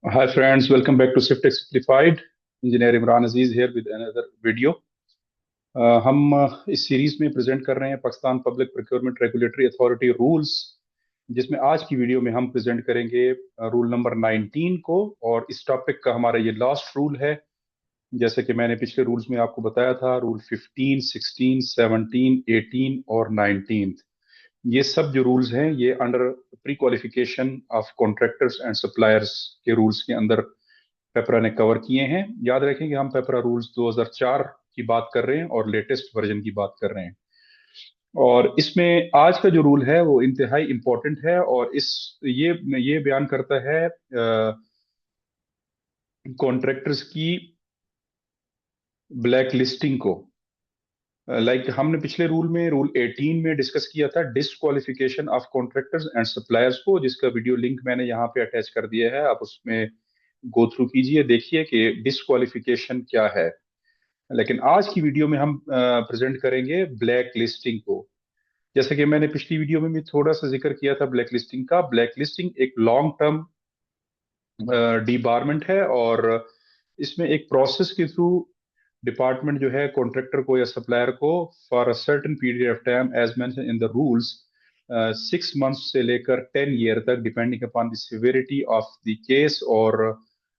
Hi friends, welcome back to Swift Simplified. Engineer Imran Aziz here with another video. हम इस series में present कर रहे हैं Pakistan public procurement regulatory authority rules, जिसमें आज की वीडियो में हम प्रेजेंट करेंगे रूल नंबर 19 को। और इस टॉपिक का हमारा ये लास्ट रूल है। जैसे कि मैंने पिछले रूल्स में आपको बताया था, रूल 15, 16, 17, 18 और 19, ये सब जो रूल्स हैं ये under pre qualification of contractors and suppliers के रूल्स के अंदर पेपरा ने कवर किए हैं। याद रखें कि हम पेपरा रूल्स 2004 की बात कर रहे हैं और लेटेस्ट वर्जन की बात कर रहे हैं। और इसमें आज का जो रूल है वो इंतहाई इंपॉर्टेंट है और ये बयान करता है कॉन्ट्रैक्टर्स की ब्लैक लिस्टिंग को। हमने पिछले रूल में रूल 18 में डिस्कस किया था disqualification of contractors and suppliers को, जिसका वीडियो लिंक मैंने यहाँ पे अटैच कर दिया है। आप उसमें गो थ्रू कीजिए, देखिए कि डिसक्वालिफिकेशन क्या है। लेकिन आज की वीडियो में हम प्रेजेंट करेंगे ब्लैक लिस्टिंग को। जैसे कि मैंने पिछली वीडियो में भी थोड़ा सा जिक्र किया था ब्लैक लिस्टिंग का। ब्लैक लिस्टिंग एक लॉन्ग टर्म डीबारमेंट है और इसमें एक प्रोसेस के थ्रू डिपार्टमेंट जो है कॉन्ट्रैक्टर को या सप्लायर को for a certain period of time as mention in the rules 6 months से लेकर 10 ईयर तक, depending upon the severity of the case और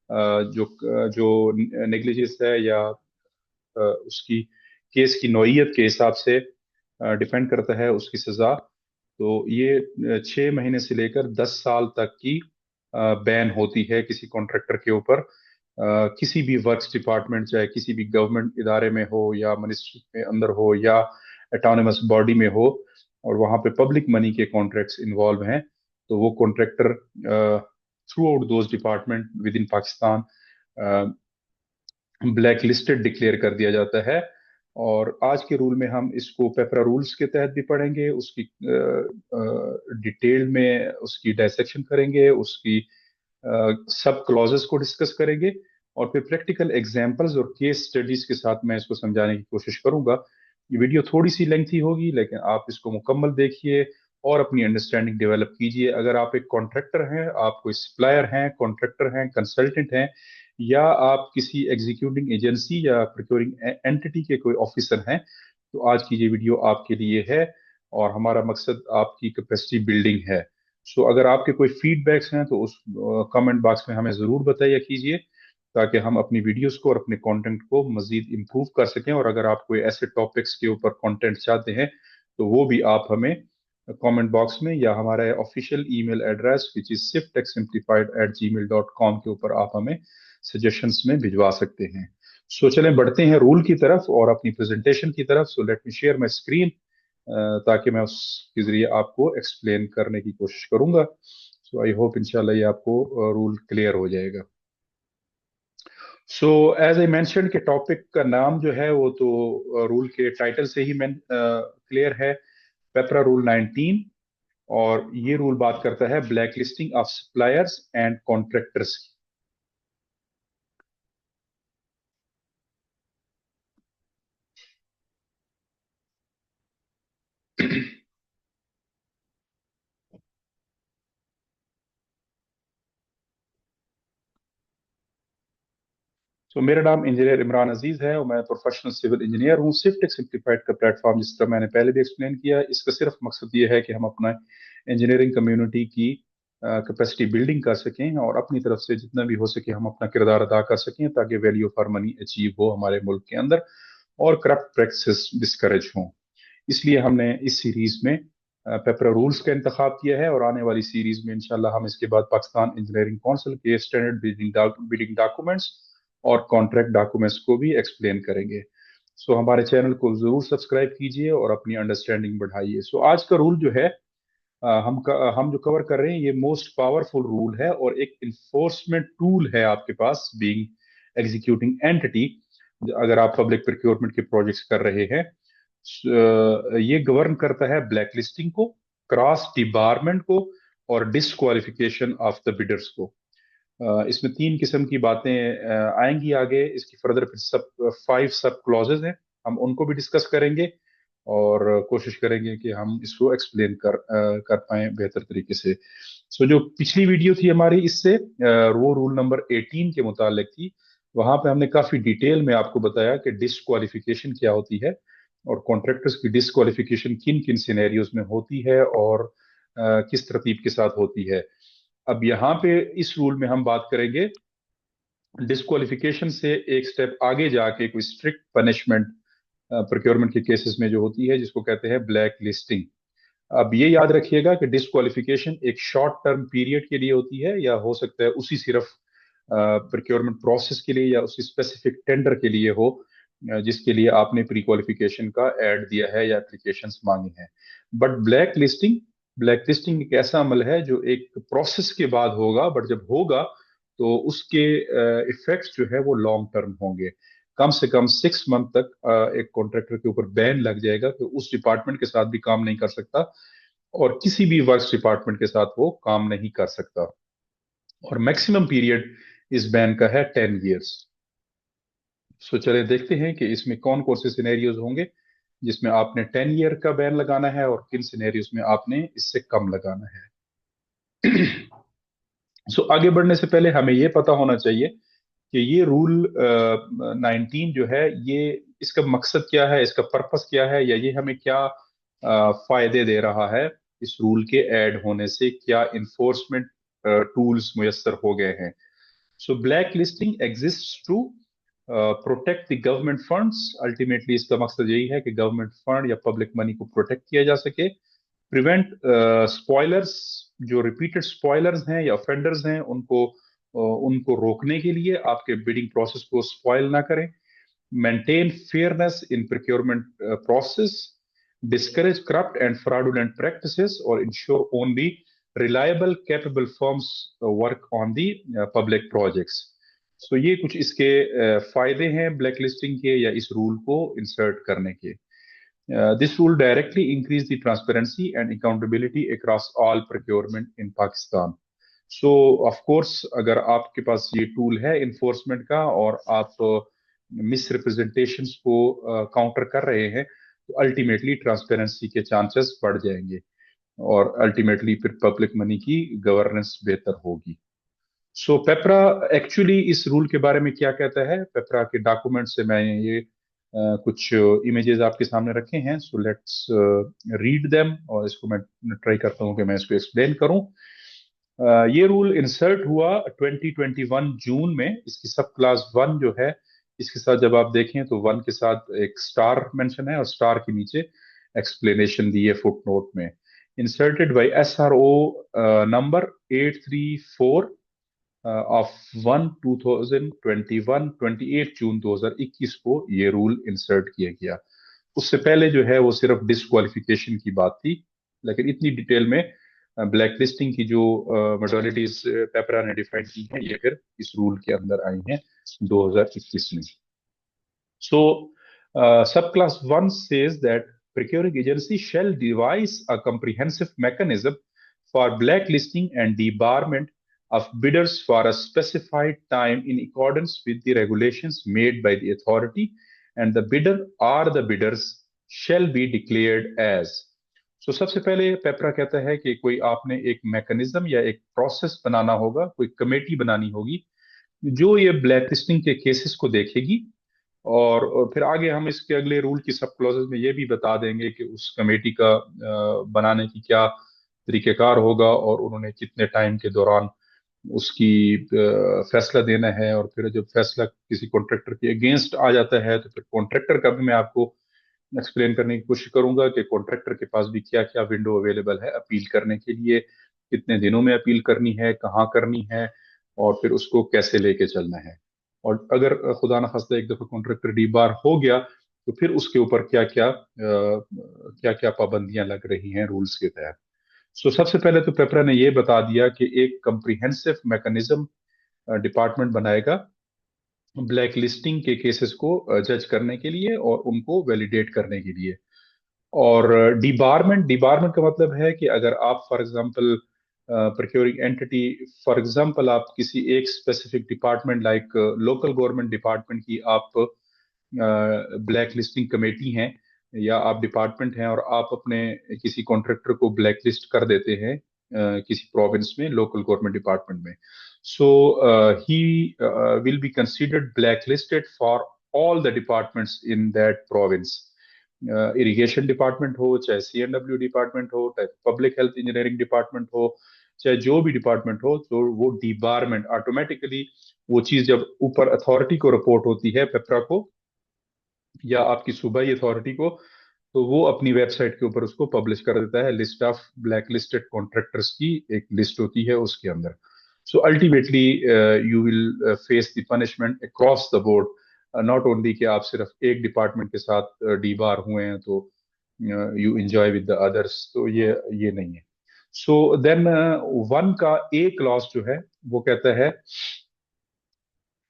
जो जो नेग्लिजेंस है या उसकी केस की नौइयत के हिसाब से डिपेंड करता है उसकी सजा। तो ये 6 महीने से लेकर 10 साल तक की बैन होती है किसी कॉन्ट्रैक्टर के ऊपर, किसी भी वर्क्स डिपार्टमेंट, चाहे किसी भी गवर्नमेंट इदारे में हो या मिनिस्ट्री में अंदर हो या एटोनमस बॉडी में हो, और वहां पे पब्लिक मनी के कॉन्ट्रैक्ट्स इन्वॉल्व हैं, तो वो contractor through out those department with in Pakistan black listed declare कर दिया जाता है। और आज के रूल में हम इसको पेपरा रूल्स के तहत भी पढ़ेंगे, उसकी डिटेल में उसकी डायसेक्शन करेंगे, उसकी सब क्लॉजेस को डिस्कस करेंगे और फिर प्रैक्टिकल एग्जांपल्स और केस स्टडीज के साथ मैं इसको समझाने की कोशिश करूंगा। ये वीडियो थोड़ी सी लेंथी होगी, लेकिन आप इसको मुकम्मल देखिए और अपनी अंडरस्टैंडिंग डेवलप कीजिए। अगर आप एक कॉन्ट्रैक्टर हैं, आप कोई सप्लायर हैं, कॉन्ट्रैक्टर हैं, कंसल्टेंट हैं, या आप किसी एग्जीक्यूटिंग एजेंसी या प्रोक्योरिंग एंटिटी के कोई ऑफिसर हैं, तो आज की ये वीडियो आपके लिए है और हमारा मकसद आपकी कैपेसिटी बिल्डिंग है। सो अगर आपके कोई फीडबैक्स हैं तो उस कमेंट बॉक्स में हमें ज़रूर बताइए कीजिए, ताकि हम अपनी वीडियोस को और अपने कंटेंट को मजीद इम्प्रूव कर सकें। और अगर आप कोई ऐसे टॉपिक्स के ऊपर कंटेंट चाहते हैं तो वो भी आप हमें कमेंट बॉक्स में या हमारे official email address which is swiftexsimplified@gmail.com के ऊपर आप हमें सजेशंस में भिजवा सकते हैं। सो चलें बढ़ते हैं रूल की तरफ और अपनी प्रेजेंटेशन की तरफ। So let me share my screen ताकि मैं उसके जरिए आपको एक्सप्लेन करने की कोशिश करूंगा। सो आई होप इंशाल्लाह ये आपको रूल क्लियर हो जाएगा। सो एज आई मेंशन के टॉपिक का नाम जो है वो तो रूल के टाइटल से ही मैं क्लियर है, पेपरा रूल 19। और ये रूल बात करता है black listing of suppliers and contractors. मेरा नाम इंजीनियर इमरान अजीज है और मैं प्रोफेशनल सिविल इंजीनियर हूँ। स्विफ्ट सिंप्लीफाइड का प्लेटफॉर्म, जिस तरह मैंने पहले भी एक्सप्लेन किया, इसका सिर्फ मकसद ये है कि हम अपना इंजीनियरिंग कम्युनिटी की कैपेसिटी बिल्डिंग कर सकें और अपनी तरफ से जितना भी हो सके हम अपना किरदार अदा कर सकें, ताकि वैल्यू फॉर मनी अचीव हो हमारे मुल्क के अंदर और करप्ट प्रैक्टिस डिस्करेज हों। इसलिए हमने इस सीरीज में पेपरा रूल्स का इंतखाब किया है और आने वाली सीरीज में इंशाल्लाह हम इसके बाद पाकिस्तान इंजीनियरिंग काउंसिल के स्टैंडर्ड बिल्डिंग डॉक्यूमेंट्स और कॉन्ट्रैक्ट डॉक्यूमेंट्स को भी एक्सप्लेन करेंगे। सो हमारे चैनल को जरूर सब्सक्राइब कीजिए और अपनी अंडरस्टैंडिंग बढ़ाइए। सो आज का रूल जो है हम जो कवर कर रहे हैं, ये मोस्ट पावरफुल रूल है और एक इन्फोर्समेंट टूल है आपके पास बीइंग एग्जीक्यूटिंग एंटिटी। अगर आप पब्लिक प्रोक्योरमेंट के प्रोजेक्ट्स कर रहे हैं, ये गवर्न करता है ब्लैक लिस्टिंग को, क्रॉस डिबारमेंट को और डिसक्वालिफिकेशन ऑफ द बिडर्स को। इसमें 3 किस्म की बातें आएंगी आगे। इसकी फर्दर फिर सब 5 सब क्लॉजेज हैं, हम उनको भी डिस्कस करेंगे। اور कोशिश करेंगे कि हम इसको एक्सप्लेन कर पाएं बेहतर तरीके से। सो जो पिछली वीडियो थी हमारी इससे वो रूल नंबर 18 के मुतालिक थी। वहां पे हमने काफी डिटेल में आपको बताया कि डिस्क्वालिफिकेशन क्या होती है और कॉन्ट्रैक्टर्स की डिस्क्वालिफिकेशन किन किन सिनेरियोज में होती है और किस तरतीब के साथ होती है। अब यहाँ पे इस रूल में हम बात करेंगे डिस्क्वालिफिकेशन से एक स्टेप आगे जाके कोई स्ट्रिक्ट पनिशमेंट प्रोक्योरमेंट के केसेस में जो होती है, जिसको कहते हैं ब्लैक लिस्टिंग। अब ये याद रखिएगा कि डिस्क्वालिफिकेशन एक शॉर्ट टर्म पीरियड के लिए होती है, या हो सकता है उसी सिर्फ प्रोक्योरमेंट प्रोसेस के लिए या उसी स्पेसिफिक टेंडर के लिए हो जिसके लिए आपने प्री क्वालिफिकेशन का ऐड दिया है या एप्लीकेशंस मांगी हैं। बट ब्लैक लिस्टिंग एक ऐसा अमल है जो एक प्रोसेस के बाद होगा, बट जब होगा तो उसके इफेक्ट्स जो है वो लॉन्ग टर्म होंगे। कम से कम 6 मंथ तक एक कॉन्ट्रैक्टर के ऊपर बैन लग जाएगा कि उस डिपार्टमेंट के साथ भी काम नहीं कर सकता और किसी भी वर्क्स डिपार्टमेंट के साथ वो काम नहीं कर सकता। और मैक्सिमम पीरियड इस बैन का है 10 years। सो चले देखते हैं कि इसमें कौन कौन से सिनेरियोज होंगे जिसमें आपने 10 year का बैन लगाना है और किन सिनेरियोज में आपने इससे कम लगाना है। सो आगे बढ़ने से पहले हमें ये पता होना चाहिए कि ये रूल 19 जो है, ये इसका मकसद क्या है, इसका पर्पस क्या है, या ये हमें क्या फायदे दे रहा है। इस रूल के ऐड होने से क्या इन्फोर्समेंट टूल्स मुयस्सर हो गए हैं। So black listing exist to protect the government funds. Ultimately इसका मकसद यही है कि गवर्नमेंट फंड या पब्लिक मनी को प्रोटेक्ट किया जा सके। प्रिवेंट स्पॉयलर्स, जो रिपीटेड स्पॉयलर्स हैं या ऑफेंडर्स हैं उनको रोकने के लिए आपके बिडिंग प्रोसेस को स्पॉयल ना करें। Maintain fairness in procurement process, discourage corrupt and fraudulent practices और ensure only reliable capable firms work on the public projects. So ये कुछ इसके फायदे हैं ब्लैक लिस्टिंग के या इस रूल को इंसर्ट करने के। This rule directly increase the transparency and accountability across all procurement in Pakistan. So, of course, अगर आपके पास ये टूल है इन्फोर्समेंट का और आप मिस रिप्रेजेंटेशंस को काउंटर कर रहे हैं, तो अल्टीमेटली ट्रांसपेरेंसी के चांसेस बढ़ जाएंगे और अल्टीमेटली फिर पब्लिक मनी की गवर्नेंस बेहतर होगी। सो पेपरा एक्चुअली इस रूल के बारे में क्या कहता है, पेपरा के डॉक्यूमेंट से मैं ये कुछ इमेजेस आपके सामने रखे हैं। सो लेट्स रीड देम और इसको मैं ट्राई करता हूँ कि मैं इसको एक्सप्लेन करूँ। ये रूल इंसर्ट हुआ 2021 जून में। इसकी सब क्लास 1 जो है, इसके साथ जब आप देखें तो 1 के साथ एक स्टार मेंशन है और स्टार के नीचे एक्सप्लेनेशन दी है फुट नोट में। Inserted by SRO number 834 of 1/2021, 28 जून 2021 को ये रूल इंसर्ट किया गया। उससे पहले जो है वो सिर्फ डिस्क्वालिफिकेशन की बात थी, लेकिन इतनी डिटेल में ब्लैक लिस्टिंग की जो मॉडलिटीज पेपरा ने डिफाइन की हैं, ये फिर इस रूल के अंदर आई हैं 2021 में। So, subclass 1 says that procuring agency shall devise a comprehensive mechanism for blacklisting and debarment of bidders for a specified time in accordance with the regulations made by the authority, and the bidder or the bidders shall be declared as। So, सबसे पहले पेपरा कहता है कि कोई आपने एक mechanism या एक प्रोसेस बनाना होगा, कोई कमेटी बनानी होगी जो ये ब्लैक लिस्टिंग के केसेस को देखेगी। और फिर आगे हम इसके अगले रूल की सब क्लॉजेस में ये भी बता देंगे कि उस कमेटी का बनाने की क्या तरीकेकार होगा और उन्होंने कितने टाइम के दौरान उसकी फैसला देना है। और फिर जब फैसला किसी कॉन्ट्रैक्टर के अगेंस्ट आ जाता है तो फिर कॉन्ट्रैक्टर का भी मैं आपको एक्सप्लेन करने की कोशिश करूंगा कि कॉन्ट्रैक्टर के पास भी क्या क्या विंडो अवेलेबल है अपील करने के लिए, कितने दिनों में अपील करनी है, कहाँ करनी है और फिर उसको कैसे लेके चलना है। और अगर खुदा न खास्ता एक दफा कॉन्ट्रैक्टर डीबार हो गया तो फिर उसके ऊपर क्या क्या पाबंदियां लग रही हैं रूल्स के तहत। सो सबसे पहले तो पेपरा ने ये बता दिया कि एक कंप्रिहेंसिव मैकेनिज्म डिपार्टमेंट बनाएगा ब्लैक लिस्टिंग के केसेस को जज करने के लिए और उनको वैलिडेट करने के लिए। और डिबारमेंट का मतलब है कि अगर आप for example procuring entity, for example आप किसी एक specific department like local government department की आप ब्लैक लिस्टिंग कमेटी हैं, या आप डिपार्टमेंट हैं और आप अपने किसी कॉन्ट्रैक्टर को ब्लैक लिस्ट कर देते हैं किसी प्रोविंस में, लोकल गवर्नमेंट डिपार्टमेंट में, so he will be considered black listed for all the departments in that province. Irrigation department हो, चाहे सीएनडब्ल्यू डिपार्टमेंट हो, चाहे पब्लिक हेल्थ इंजीनियरिंग डिपार्टमेंट हो, चाहे जो भी डिपार्टमेंट हो, तो वो डिबारमेंट ऑटोमेटिकली, वो चीज जब ऊपर अथॉरिटी को रिपोर्ट होती है, पेपरा को या आपकी सूबाई अथॉरिटी को, तो वो अपनी वेबसाइट के ऊपर उसको पब्लिश कर देता है। List of black listed contractors की एक लिस्ट होती है उसके अंदर। So ultimately you will face the punishment across the board, not only कि आप सिर्फ एक डिपार्टमेंट के साथ डीबार हुए हैं तो you enjoy with the others, तो ये नहीं है। सो देन वन का ए क्लॉज जो है वो कहता है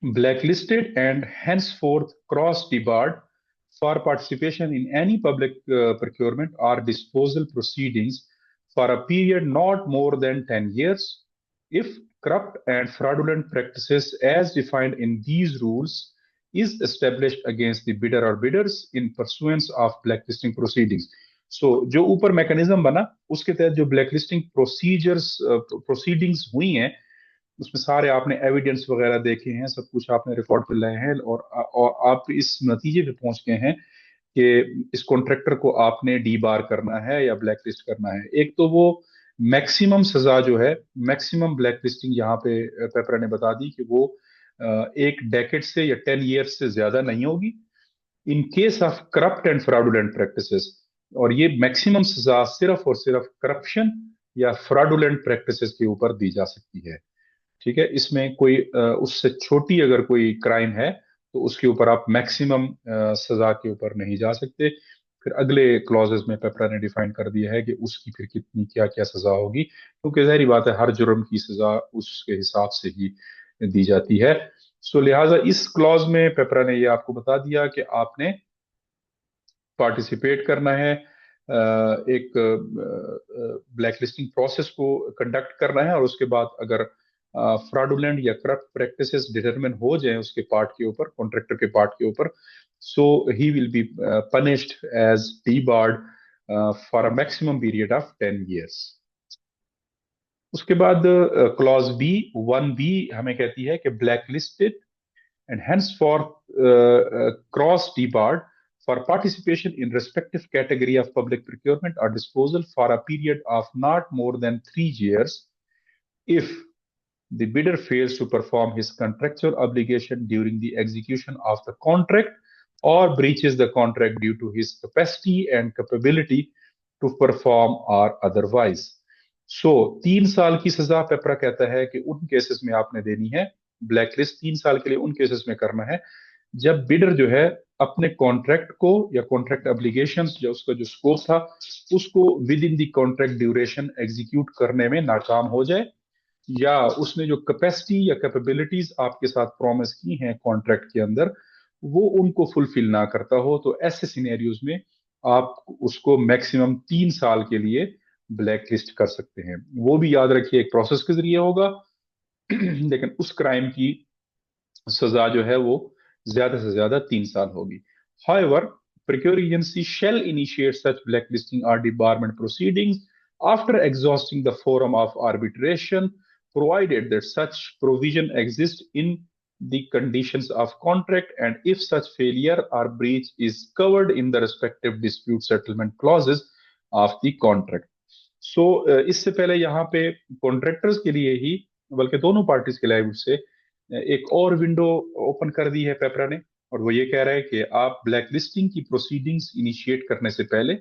blacklisted and henceforth cross-debarred for participation in any public procurement or disposal proceedings for a period not more than 10 years if corrupt and fraudulent practices as defined in these rules is established against the bidder or bidders in pursuance of blacklisting proceedings. So जो ऊपर mechanism बना उसके तहत जो blacklisting procedures proceedings हुई हैं, उसमें सारे आपने एविडेंस वगैरह देखे हैं, सब कुछ आपने रिकॉर्ड पे लाए हैं, और आप इस नतीजे पे पहुंच गए हैं कि इस कॉन्ट्रैक्टर को आपने डी बार करना है या ब्लैक लिस्ट करना है। एक तो वो मैक्सिमम सजा जो है, मैक्सिमम ब्लैक लिस्टिंग यहाँ पे पेपरा ने बता दी कि वो एक डेकेड से या 10 ईयर्स से ज्यादा नहीं होगी in case of corrupt and fraudulent practices. और ये मैक्सिमम सजा सिर्फ और सिर्फ करप्शन या फ्रॉडुलेंट प्रैक्टिसेस के ऊपर दी जा सकती है। ठीक है, इसमें कोई उससे छोटी अगर कोई क्राइम है तो उसके ऊपर आप मैक्सिमम सजा के ऊपर नहीं जा सकते। फिर अगले क्लॉजेस में पेपरा ने डिफाइन कर दिया है कि उसकी फिर कितनी क्या क्या सजा होगी, क्योंकि जाहिर बात है हर जुर्म की सजा उसके हिसाब से ही दी जाती है। सो लिहाजा इस क्लॉज में पेपरा ने ये आपको बता दिया कि आपने पार्टिसिपेट करना है, एक ब्लैक लिस्टिंग प्रोसेस को कंडक्ट करना है, और उसके बाद अगर फ्रॉडुलेंट या करप्ट प्रैक्टिसेस डिटरमिन हो जाए उसके पार्ट के ऊपर, कॉन्ट्रैक्टर के पार्ट के ऊपर, so he will be punished as debarred for a maximum period of 10 years. उसके बाद क्लॉज बी 1B हमें कहती है कि black listed and henceforth cross debarred for participation in respective category of public procurement or disposal for a period of not more than 3 years if the bidder fails to perform his contractual obligation during the execution of the contract or breaches the contract due to his capacity and capability to perform or otherwise. So 3 साल की सजा पेपरा कहता है कि उन cases में आपने देनी है। ब्लैक लिस्ट 3 साल के लिए उन केसेस में करना है जब बिडर जो है अपने कॉन्ट्रैक्ट को या कॉन्ट्रैक्ट एब्लिगेशंस जो उसका जो स्कोप था उसको with in the contract duration execute करने में नाकाम हो जाए, या उसने जो कैपेसिटी या कैपेबिलिटीज आपके साथ प्रॉमिस की हैं कॉन्ट्रैक्ट के अंदर वो उनको फुलफिल ना करता हो। तो ऐसे सिनेरियोज में आप उसको मैक्सिमम 3 साल के लिए ब्लैक लिस्ट कर सकते हैं। वो भी याद रखिए एक प्रोसेस के जरिए होगा लेकिन उस क्राइम की सजा जो है वो ज्यादा से ज्यादा 3 साल होगी। However, procure agency shall initiate such blacklisting or debarment proceedings after exhausting the forum of arbitration, provided that such provision exists in the conditions of contract and if such failure or breach is covered in the respective dispute settlement clauses of the contract. So इससे पहले यहाँ पे contractors के लिए ही, बल्कि दोनों parties के लिए से एक और विंडो ओपन कर दी है पेपरा ने, और वो ये कह रहा है कि आप ब्लैक लिस्टिंग की प्रोसीडिंग्स इनिशिएट करने से पहले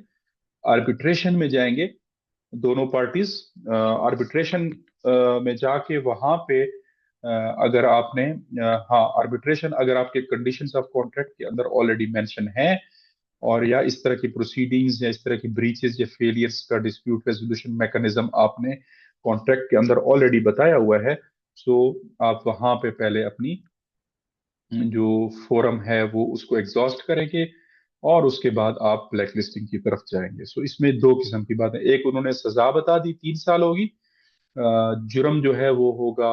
आर्बिट्रेशन में जाएंगे। दोनों पार्टीज आर्बिट्रेशन में जाके वहां पे अगर आपने हाँ आर्बिट्रेशन अगर आपके कंडीशंस ऑफ कॉन्ट्रैक्ट के अंदर ऑलरेडी मेंशन है, और या इस तरह की प्रोसीडिंग्स या इस तरह की ब्रीचेस या फेलियर्स का डिस्प्यूट रेजोल्यूशन मैकेनिज्म आपने कॉन्ट्रैक्ट के अंदर ऑलरेडी बताया हुआ है, सो आप वहां पे पहले अपनी जो फोरम है वो उसको एग्जॉस्ट करेंगे और उसके बाद आप ब्लैक लिस्टिंग की तरफ जाएंगे। सो इसमें दो किस्म की बातें, एक उन्होंने सजा बता दी 3 साल होगी, जुर्म जो है वो होगा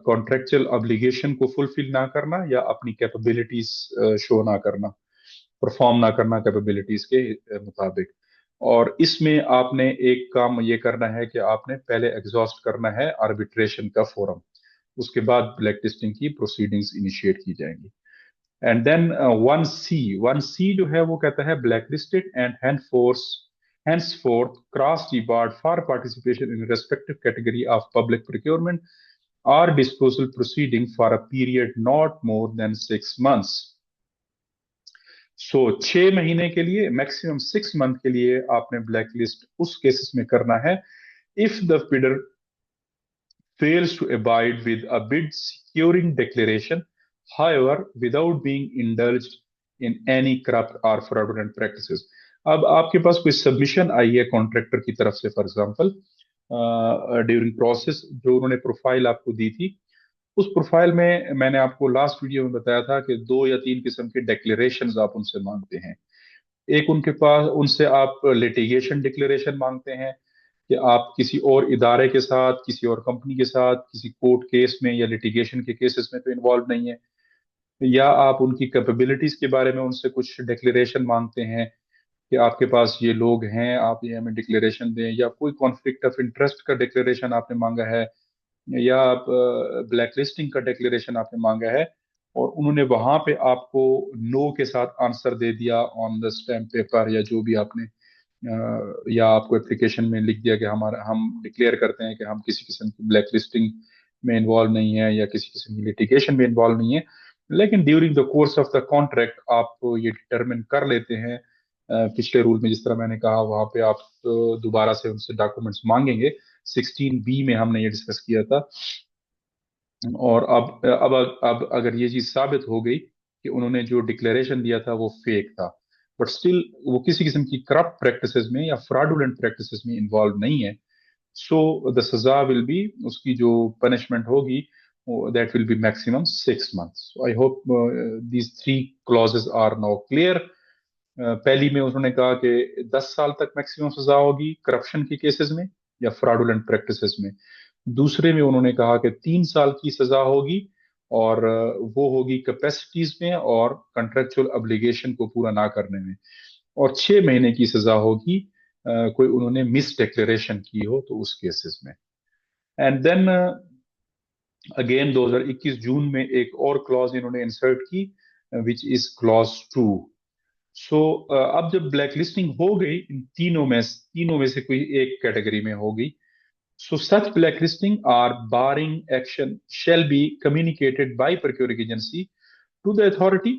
कॉन्ट्रेक्चुअल ऑब्लिगेशन को फुलफिल ना करना या अपनी कैपेबिलिटीज शो ना करना। परफॉर्म ना करना कैपेबिलिटीज के मुताबिक। और इसमें आपने एक काम ये करना है कि आपने पहले एग्जॉस्ट करना है आर्बिट्रेशन का फोरम, उसके बाद ब्लैक लिस्टिंग की प्रोसीडिंग्स इनिशिएट की जाएंगी। एंड देन 1C जो है वो कहता है black listed and henceforth cross debarred for participation in respective category of public procurement or disposal proceeding for a period not more than 6 months। सो 6 महीने के लिए, मैक्सिमम 6 मंथ के लिए आपने ब्लैक लिस्ट उस केसेस में करना है if the bidder fails to abide with a bid securing declaration, however, without being indulged in any corrupt or fraudulent practices। अब आपके पास कोई सबमिशन आई है कॉन्ट्रैक्टर की तरफ से, फॉर एग्जांपल ड्यूरिंग प्रोसेस जो उन्होंने प्रोफाइल आपको दी थी, उस प्रोफाइल में मैंने आपको लास्ट वीडियो में बताया था कि 2 या 3 किस्म के डिक्लेरेशंस आप उनसे मांगते हैं। एक उनके पास उनसे आप लिटिगेशन डिक्लेरेशन मांगते हैं कि आप किसी और इदारे के साथ, किसी और कंपनी के साथ किसी कोर्ट केस में या लिटिगेशन के केसेस में तो इन्वॉल्व नहीं है, या आप उनकी कैपेबिलिटीज के बारे में उनसे कुछ डिक्लेरेशन मांगते हैं कि आपके पास ये लोग हैं, आप ये हमें डिक्लेरेशन दें, या कोई कॉन्फ्लिक्ट ऑफ इंटरेस्ट का डिक्लेरेशन आपने मांगा है, या आप ब्लैक लिस्टिंग का डिक्लेरेशन आपने मांगा है और उन्होंने वहां पे आपको नो के साथ आंसर दे दिया ऑन द स्टैम्प पेपर, या जो भी आपने या आपको एप्लीकेशन में लिख दिया कि हम डिक्लेयर करते हैं कि हम किसी किस्म की ब्लैक लिस्टिंग में इन्वॉल्व नहीं है या किसी किस्म की लिटिगेशन में इन्वॉल्व नहीं है, लेकिन during the course of the contract आप ये डिटरमिन कर लेते हैं। पिछले रूल में जिस तरह मैंने कहा वहां पे आप दोबारा से उनसे डॉक्यूमेंट्स मांगेंगे, 16B में हमने ये डिस्कस किया था। और अब अगर ये चीज साबित हो गई कि उन्होंने जो डिक्लेरेशन दिया था वो फेक था, बट स्टिल वो किसी किस्म की करप्ट प्रैक्टिसेस में या फ्रॉडुलेंट प्रैक्टिसेस में इन्वॉल्व नहीं है, सो द सजा विल बी, उसकी जो पनिशमेंट होगी that will be maximum 6 months. I hope these 3 clauses are now clear. पहली में उन्होंने कहा कि 10 साल तक मैक्सिमम सजा होगी करप्शन के केसेस में या फ्रॉडुलेंट प्रैक्टिसेस में। दूसरे में उन्होंने कहा कि 3 साल की सजा होगी और वो होगी कैपेसिटीज में और कंट्रेक्चुअल ऑब्लिगेशन को पूरा ना करने में, और 6 महीने की सजा होगी कोई उन्होंने मिस डिक्लेरेशन की हो तो उस केसेस में। एंड देन अगेन 2021 जून में एक और क्लॉज इन्होंने इंसर्ट की विच इज क्लॉज 2। सो अब जब ब्लैक लिस्टिंग हो गई इन तीनों में से कोई एक कैटेगरी में हो गई, so such blacklisting or barring action shall be communicated by procuring agency to the authority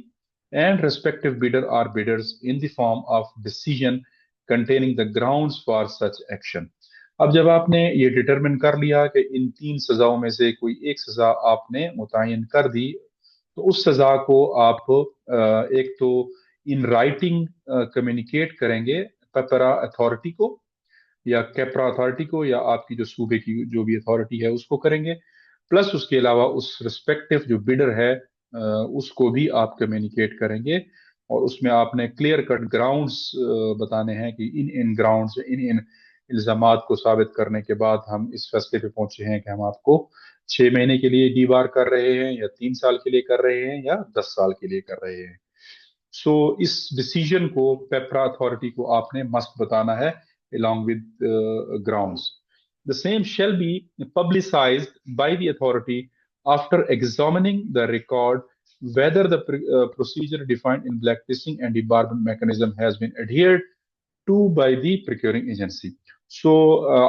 and respective bidder or bidders in the form of decision containing the grounds for such action। अब जब आपने ये determine कर लिया कि इन 3 सजाओं में से कोई एक सजा आपने मुतय्यन कर दी, तो उस सजा को आप एक तो इन राइटिंग कम्युनिकेट करेंगे पेपरा अथॉरिटी को या कैपरा अथॉरिटी को या आपकी जो सूबे की जो भी अथॉरिटी है उसको करेंगे, प्लस उसके अलावा उस रिस्पेक्टिव जो बिडर है उसको भी आप कम्युनिकेट करेंगे, और उसमें आपने क्लियर कट ग्राउंड्स बताने हैं कि इन इन ग्राउंड्स, इन इन इल्जामात को साबित करने के बाद हम इस फैसले पे पहुंचे हैं कि हम आपको 6 महीने के लिए डीबार कर रहे हैं, या 3 साल के लिए कर रहे हैं, या 10 साल के लिए कर रहे हैं। सो इस डिसीजन को पेपरा अथॉरिटी को आपने मस्ट बताना है along with grounds। The same shall be publicized by the authority after examining the record whether the procedure defined in blacklisting and debarment mechanism has been adhered to by the procuring agency। So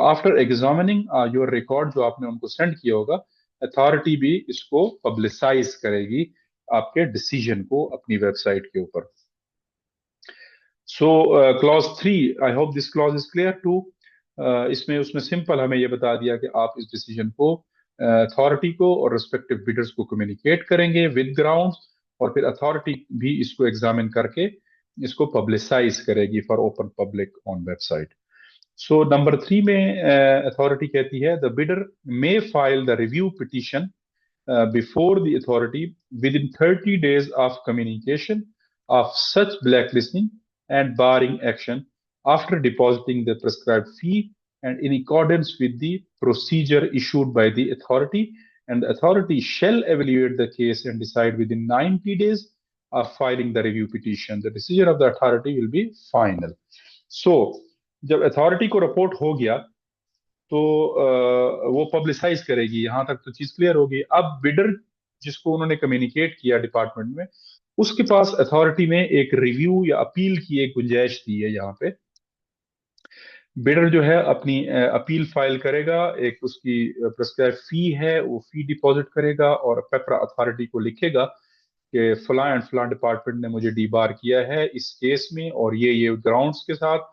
after examining your record जो आपने उनको send किया होगा, authority भी इसको publicise करेगी आपके decision को अपनी वेबसाइट के ऊपर। So clause 3, I hope this clause is clear too. इसमें उसमें सिंपल हमें ये बता दिया कि आप इस डिसीजन को अथॉरिटी को और रिस्पेक्टिव बिडर्स को कम्युनिकेट करेंगे विद ग्राउंड्स, और फिर अथॉरिटी भी इसको एग्जामिन करके इसको पब्लिसाइज करेगी for open public on website. So number 3 में अथॉरिटी कहती है the bidder may file the review petition before the authority with in 30 days of communication of such blacklisting and barring action after depositing the prescribed fee and in accordance with the procedure issued by the authority, and the authority shall evaluate the case and decide within 90 days of filing the review petition. The decision of the authority will be final. So जब authority को report हो गया तो वो publicise करेगी, यहां तक तो चीज क्लियर होगी। अब बिडर जिसको उन्होंने कम्युनिकेट किया डिपार्टमेंट में, उसके पास अथॉरिटी ने एक रिव्यू या अपील की एक गुंजाइश दी है। यहाँ पे बिडर जो है अपनी अपील फाइल करेगा, एक उसकी प्रिस्क्राइब फी है, वो फी डिपॉजिट करेगा और पेपरा अथॉरिटी को लिखेगा कि फलां एंड फलां डिपार्टमेंट ने मुझे डीबार किया है इस केस में, और ये ग्राउंड्स के साथ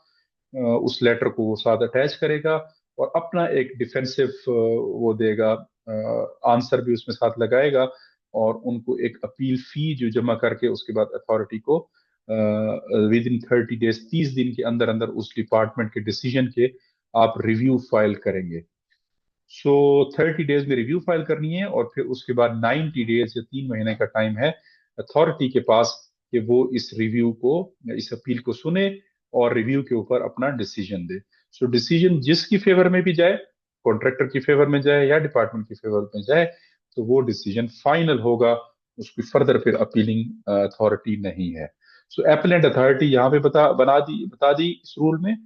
उस लेटर को वो साथ अटैच करेगा और अपना एक डिफेंसिव वो देगा, आंसर भी उसमें साथ लगाएगा, और उनको एक अपील फी जो जमा करके उसके बाद अथॉरिटी को विद इन 30 डेज, 30 दिन के अंदर अंदर उस डिपार्टमेंट के डिसीजन के आप रिव्यू फाइल करेंगे। सो 30 डेज में रिव्यू फाइल करनी है और फिर उसके बाद 90 डेज या 3 महीने का टाइम है अथॉरिटी के पास कि वो इस रिव्यू को, इस अपील को सुने और रिव्यू के ऊपर अपना डिसीजन दे। सो डिसीजन जिसकी फेवर में भी जाए, कॉन्ट्रैक्टर की फेवर में जाए या डिपार्टमेंट की फेवर में जाए, तो वो डिसीजन फाइनल होगा, उसकी फर्दर फिर अपीलिंग अथॉरिटी नहीं है। सो एपेलेंट अथॉरिटी यहाँ पे बता दी इस रूल में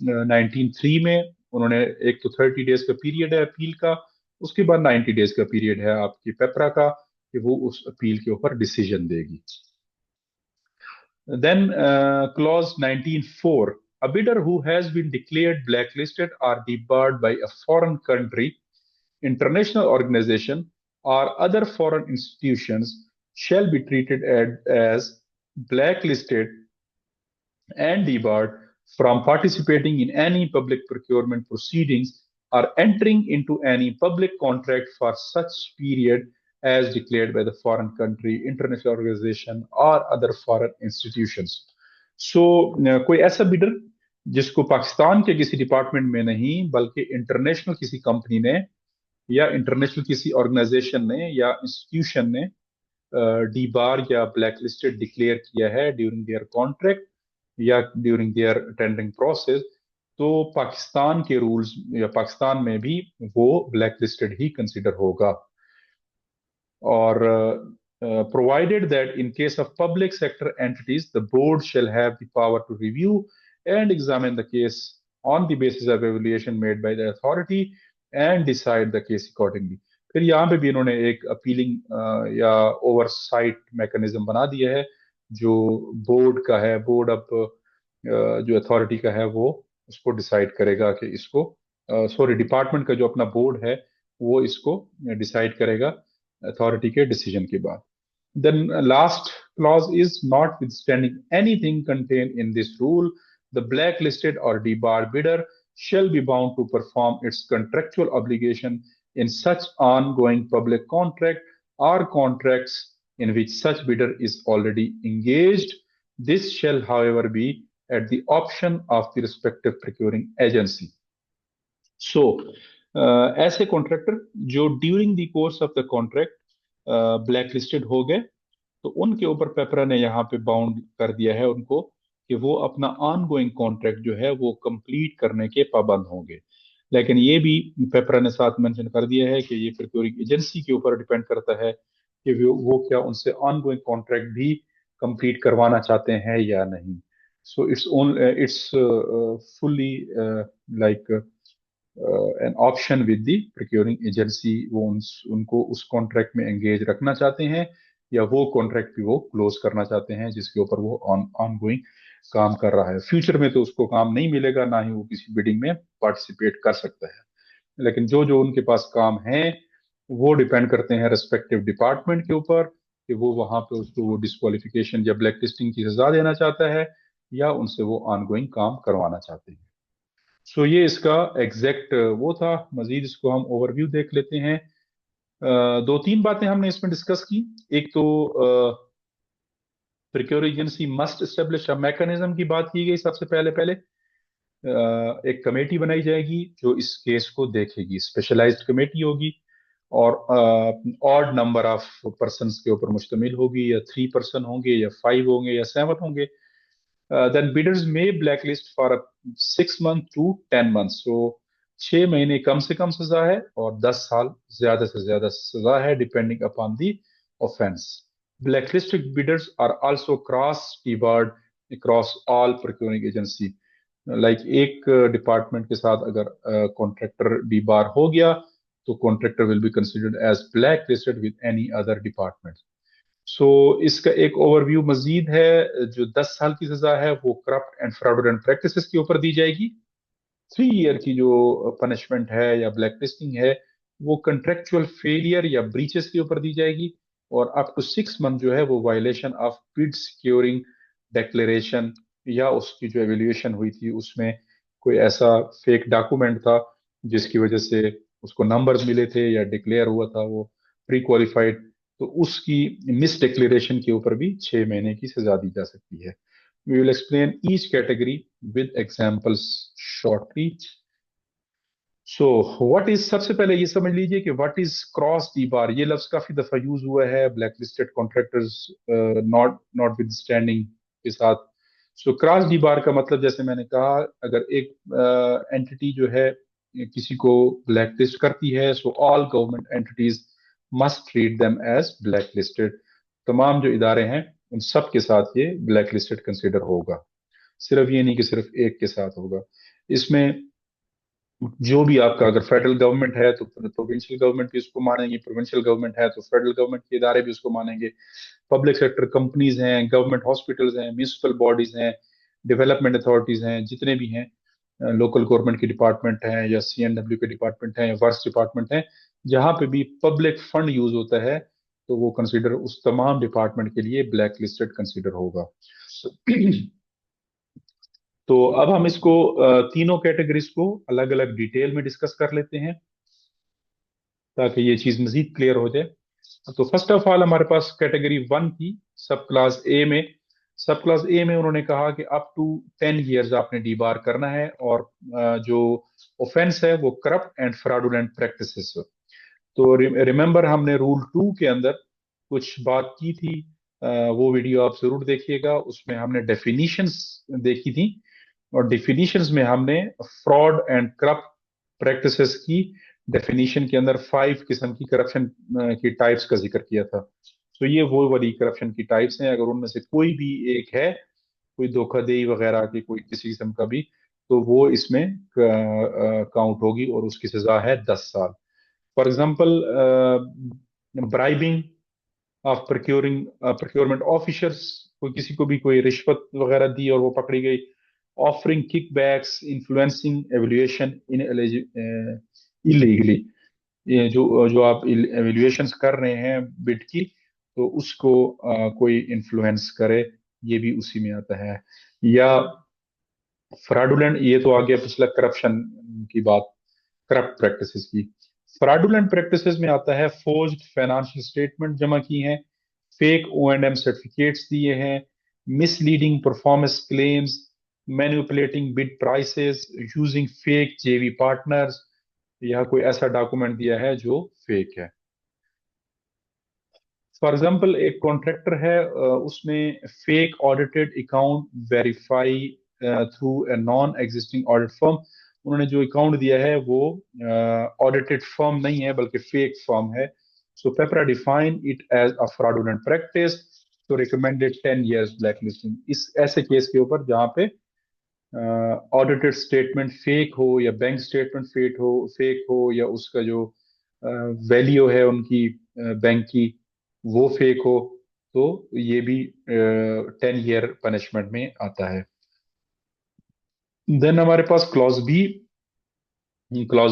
1903 में उन्होंने, एक तो 30 डेज का पीरियड है अपील का, उसके बाद 90 डेज का पीरियड है आपकी पेपरा का कि वो उस अपील के ऊपर डिसीजन देगी। Then clause 19(4), a bidder who has been declared blacklisted or debarred by a foreign country, international organization, or other foreign institutions shall be treated as blacklisted and debarred from participating in any public procurement proceedings or entering into any public contract for such period as declared by the foreign country, international organization or other foreign institutions. So कोई ऐसा bidder जिसको पाकिस्तान के किसी department में नहीं बल्कि international किसी company ने या इंटरनेशनल किसी ऑर्गेनाइजेशन ने या इंस्टीट्यूशन ने डी बार या ब्लैक लिस्टेड डिक्लेयर किया है ड्यूरिंग देयर कॉन्ट्रैक्ट या ड्यूरिंग देयर टेंडरिंग प्रोसेस, तो पाकिस्तान के रूल्स या पाकिस्तान में भी वो ब्लैक लिस्टेड ही कंसिडर होगा। और provided that in case of public sector entities, the board shall have the power to review and examine the case on the basis of evaluation made by the authority and decide the case accordingly. फिर यहाँ पे भी इन्होंने एक appealing या oversight mechanism बना दिया है जो बोर्ड का है। बोर्ड अब जो अथॉरिटी का है वो उसको डिसाइड करेगा कि इसको, सॉरी डिपार्टमेंट का जो अपना बोर्ड है वो इसको डिसाइड करेगा अथॉरिटी के डिसीजन के बाद। Then last clause is, notwithstanding anything contained in this rule, the blacklisted or debarred bidder shall be bound to perform its contractual obligation in such ongoing public contract or contracts in which such bidder is already engaged. This shall, however, be at the option of the respective procuring agency. So, ऐसे contractor जो during the course of the contract black listed हो गए, तो उनके ऊपर पेपरा ने यहाँ पे बाउंड कर दिया है उनको कि वो अपना ऑन गोइंग कॉन्ट्रैक्ट जो है वो कंप्लीट करने के पाबंद होंगे। लेकिन ये भी पेपरा ने साथ मेंशन कर दिया है कि ये प्रोक्योरिंग एजेंसी के ऊपर डिपेंड करता है कि वो क्या उनसे ऑन गोइंग कॉन्ट्रैक्ट भी कंप्लीट करवाना चाहते हैं या नहीं। So it's fully like an option with the procuring agency. वो उनको उस कॉन्ट्रैक्ट में एंगेज रखना चाहते हैं या वो कॉन्ट्रैक्ट भी वो क्लोज करना चाहते हैं जिसके ऊपर वो ऑन गोइंग काम कर रहा है। फ्यूचर में तो उसको काम नहीं मिलेगा, ना ही वो किसी बिडिंग में पार्टिसिपेट कर सकता है। लेकिन जो जो उनके पास काम है वो डिपेंड करते हैं रेस्पेक्टिव डिपार्टमेंट के ऊपर कि वो वहां पे उसको वो डिस्क्वालिफिकेशन या ब्लैक लिस्टिंग की सजा देना चाहता है या उनसे वो ऑन गोइंग काम करवाना चाहते हैं। सो ये इसका एग्जैक्ट वो था। मजीद इसको हम ओवरव्यू देख लेते हैं। दो तीन बातें हमने इसमें डिस्कस की। एक तो procuring agency must establish a mechanism की बात की गई। सबसे पहले एक कमेटी बनाई जाएगी जो इस केस को देखेगी, स्पेशलाइज्ड कमेटी होगी और ऑड नंबर ऑफ पर्सन्स के ऊपर मुश्तमिल होगी, या 3 पर्सन होंगे या 5 होंगे या 7 होंगे। then bidders may blacklist for 6 months to 10 months. So 6 महीने कम से कम सजा है और 10 साल ज्यादा से ज्यादा सजा है depending upon the offence. Blacklisted bidders are also cross-debarred across all procuring agency. Like एक डिपार्टमेंट के साथ अगर कॉन्ट्रैक्टर डीबार हो गया तो contractor will be considered as black listed with any other department. So इसका एक ओवरव्यू मजीद है. जो 10 साल की सजा है वो करप्ट एंड फ्रॉडुलेंट प्रैक्टिसेस के ऊपर दी जाएगी. 3 ईयर की जो पनिशमेंट है या ब्लैक लिस्टिंग है वो कंट्रेक्चुअल फेलियर या ब्रीचेस के ऊपर दी जाएगी. और अप टू 6 मंथ जो है वो violation of bid securing declaration या उसकी जो एवेल्यूएशन हुई थी उसमें कोई ऐसा फेक डॉक्यूमेंट था जिसकी वजह से उसको नंबर्स मिले थे या डिक्लेयर हुआ था वो प्री क्वालिफाइड, तो उसकी मिस डिक्लेरेशन के ऊपर भी 6 महीने की सजा दी जा सकती है. We will explain each category with examples shortly. So, what is सबसे पहले ये समझ लीजिए कि what is cross debar. ये लफ्ज काफी दफा यूज हुआ है blacklisted contractors not withstanding के साथ. So, cross debar का मतलब जैसे मैंने कहा अगर एक एंटिटी जो है किसी को blacklist करती है so all government entities must treat them as blacklisted. तमाम जो इदारे हैं उन सब के साथ ये ब्लैकलिस्टेड कंसिडर होगा. सिर्फ ये नहीं कि सिर्फ एक के साथ होगा. इसमें जो भी आपका अगर फेडरल गवर्नमेंट है तो प्रोविंशियल गवर्नमेंट भी उसको मानेंगे, प्रोविंशियल गवर्नमेंट है तो फेडरल गवर्नमेंट के इदारे भी उसको मानेंगे. पब्लिक सेक्टर कंपनीज हैं, गवर्नमेंट हॉस्पिटल्स हैं, म्यूनिसिपल बॉडीज हैं, डेवलपमेंट अथॉरिटीज हैं, जितने भी हैं, लोकल गवर्नमेंट के डिपार्टमेंट हैं या CNW के डिपार्टमेंट हैं या वर्क्स डिपार्टमेंट हैं, जहां पे भी पब्लिक फंड यूज होता है तो वो कंसिडर उस तमाम डिपार्टमेंट के लिए ब्लैक लिस्टेड कंसिडर होगा. तो अब हम इसको तीनों कैटेगरीज को अलग अलग डिटेल में डिस्कस कर लेते हैं ताकि ये चीज मजीद क्लियर हो जाए. तो फर्स्ट ऑफ ऑल हमारे पास कैटेगरी 1 की सब क्लास ए में. सब क्लास ए में उन्होंने कहा कि अप टू 10 years आपने डीबार करना है और जो ऑफेंस है वो करप्ट एंड फ्रॉडुलेंट प्रैक्टिसेस. तो रिमेंबर हमने रूल 2 के अंदर कुछ बात की थी, वो वीडियो आप जरूर देखिएगा. उसमें हमने डेफिनेशंस देखी थी और डेफिनेशंस में हमने फ्रॉड एंड करप्ट प्रैक्टिसेस की डेफिनेशन के अंदर 5 किस्म की करप्शन की टाइप्स का जिक्र किया था. तो ये वो वाली करप्शन की टाइप्स हैं. अगर उनमें से कोई भी एक है, कोई धोखाधड़ी वगैरह की कोई किसी किस्म का भी, तो वो इसमें काउंट होगी और उसकी सजा है 10 साल. For example bribing of procurement officers, कोई किसी को भी कोई रिश्वत वगैरह दी और वो पकड़ी गई. ऑफरिंग किकबैक्स, इन्फ्लुएंसिंग एवेल्युएशन इन इलीगली, ये जो जो आप एवेल्युएशन कर रहे हैं बिड की तो उसको कोई इन्फ्लुएंस करे, ये भी उसी में आता है. या फ्रॉडुलेंट, ये तो आ गया पिछला करप्शन की बात, करप्ट प्रैक्टिसेस की. फ्रॉडुलेंट प्रैक्टिसेस में आता है फोर्ज्ड फाइनेंशियल स्टेटमेंट जमा की हैं, फेक O&M सर्टिफिकेट्स दिए हैं, misleading performance claims, manipulating bid prices, using fake JV partners, या कोई ऐसा डॉक्यूमेंट दिया है जो फेक है. फॉर एग्जाम्पल एक कॉन्ट्रैक्टर है, उसने fake audited account verify through a non existing audit firm. उन्होंने जो अकाउंट दिया है वो ऑडिटेड फर्म नहीं है बल्कि फेक फर्म है. So PEPRA define it as a fraudulent practice, तो रिकमेंडेड 10 years ब्लैक लिस्टिंग. इस ऐसे केस के ऊपर जहां पे ऑडिटेड स्टेटमेंट फेक हो या बैंक स्टेटमेंट फेक हो या उसका जो वैल्यू है उनकी बैंक की वो फेक हो, तो ये भी 10 year पनिशमेंट में आता है. देन हमारे पास क्लॉज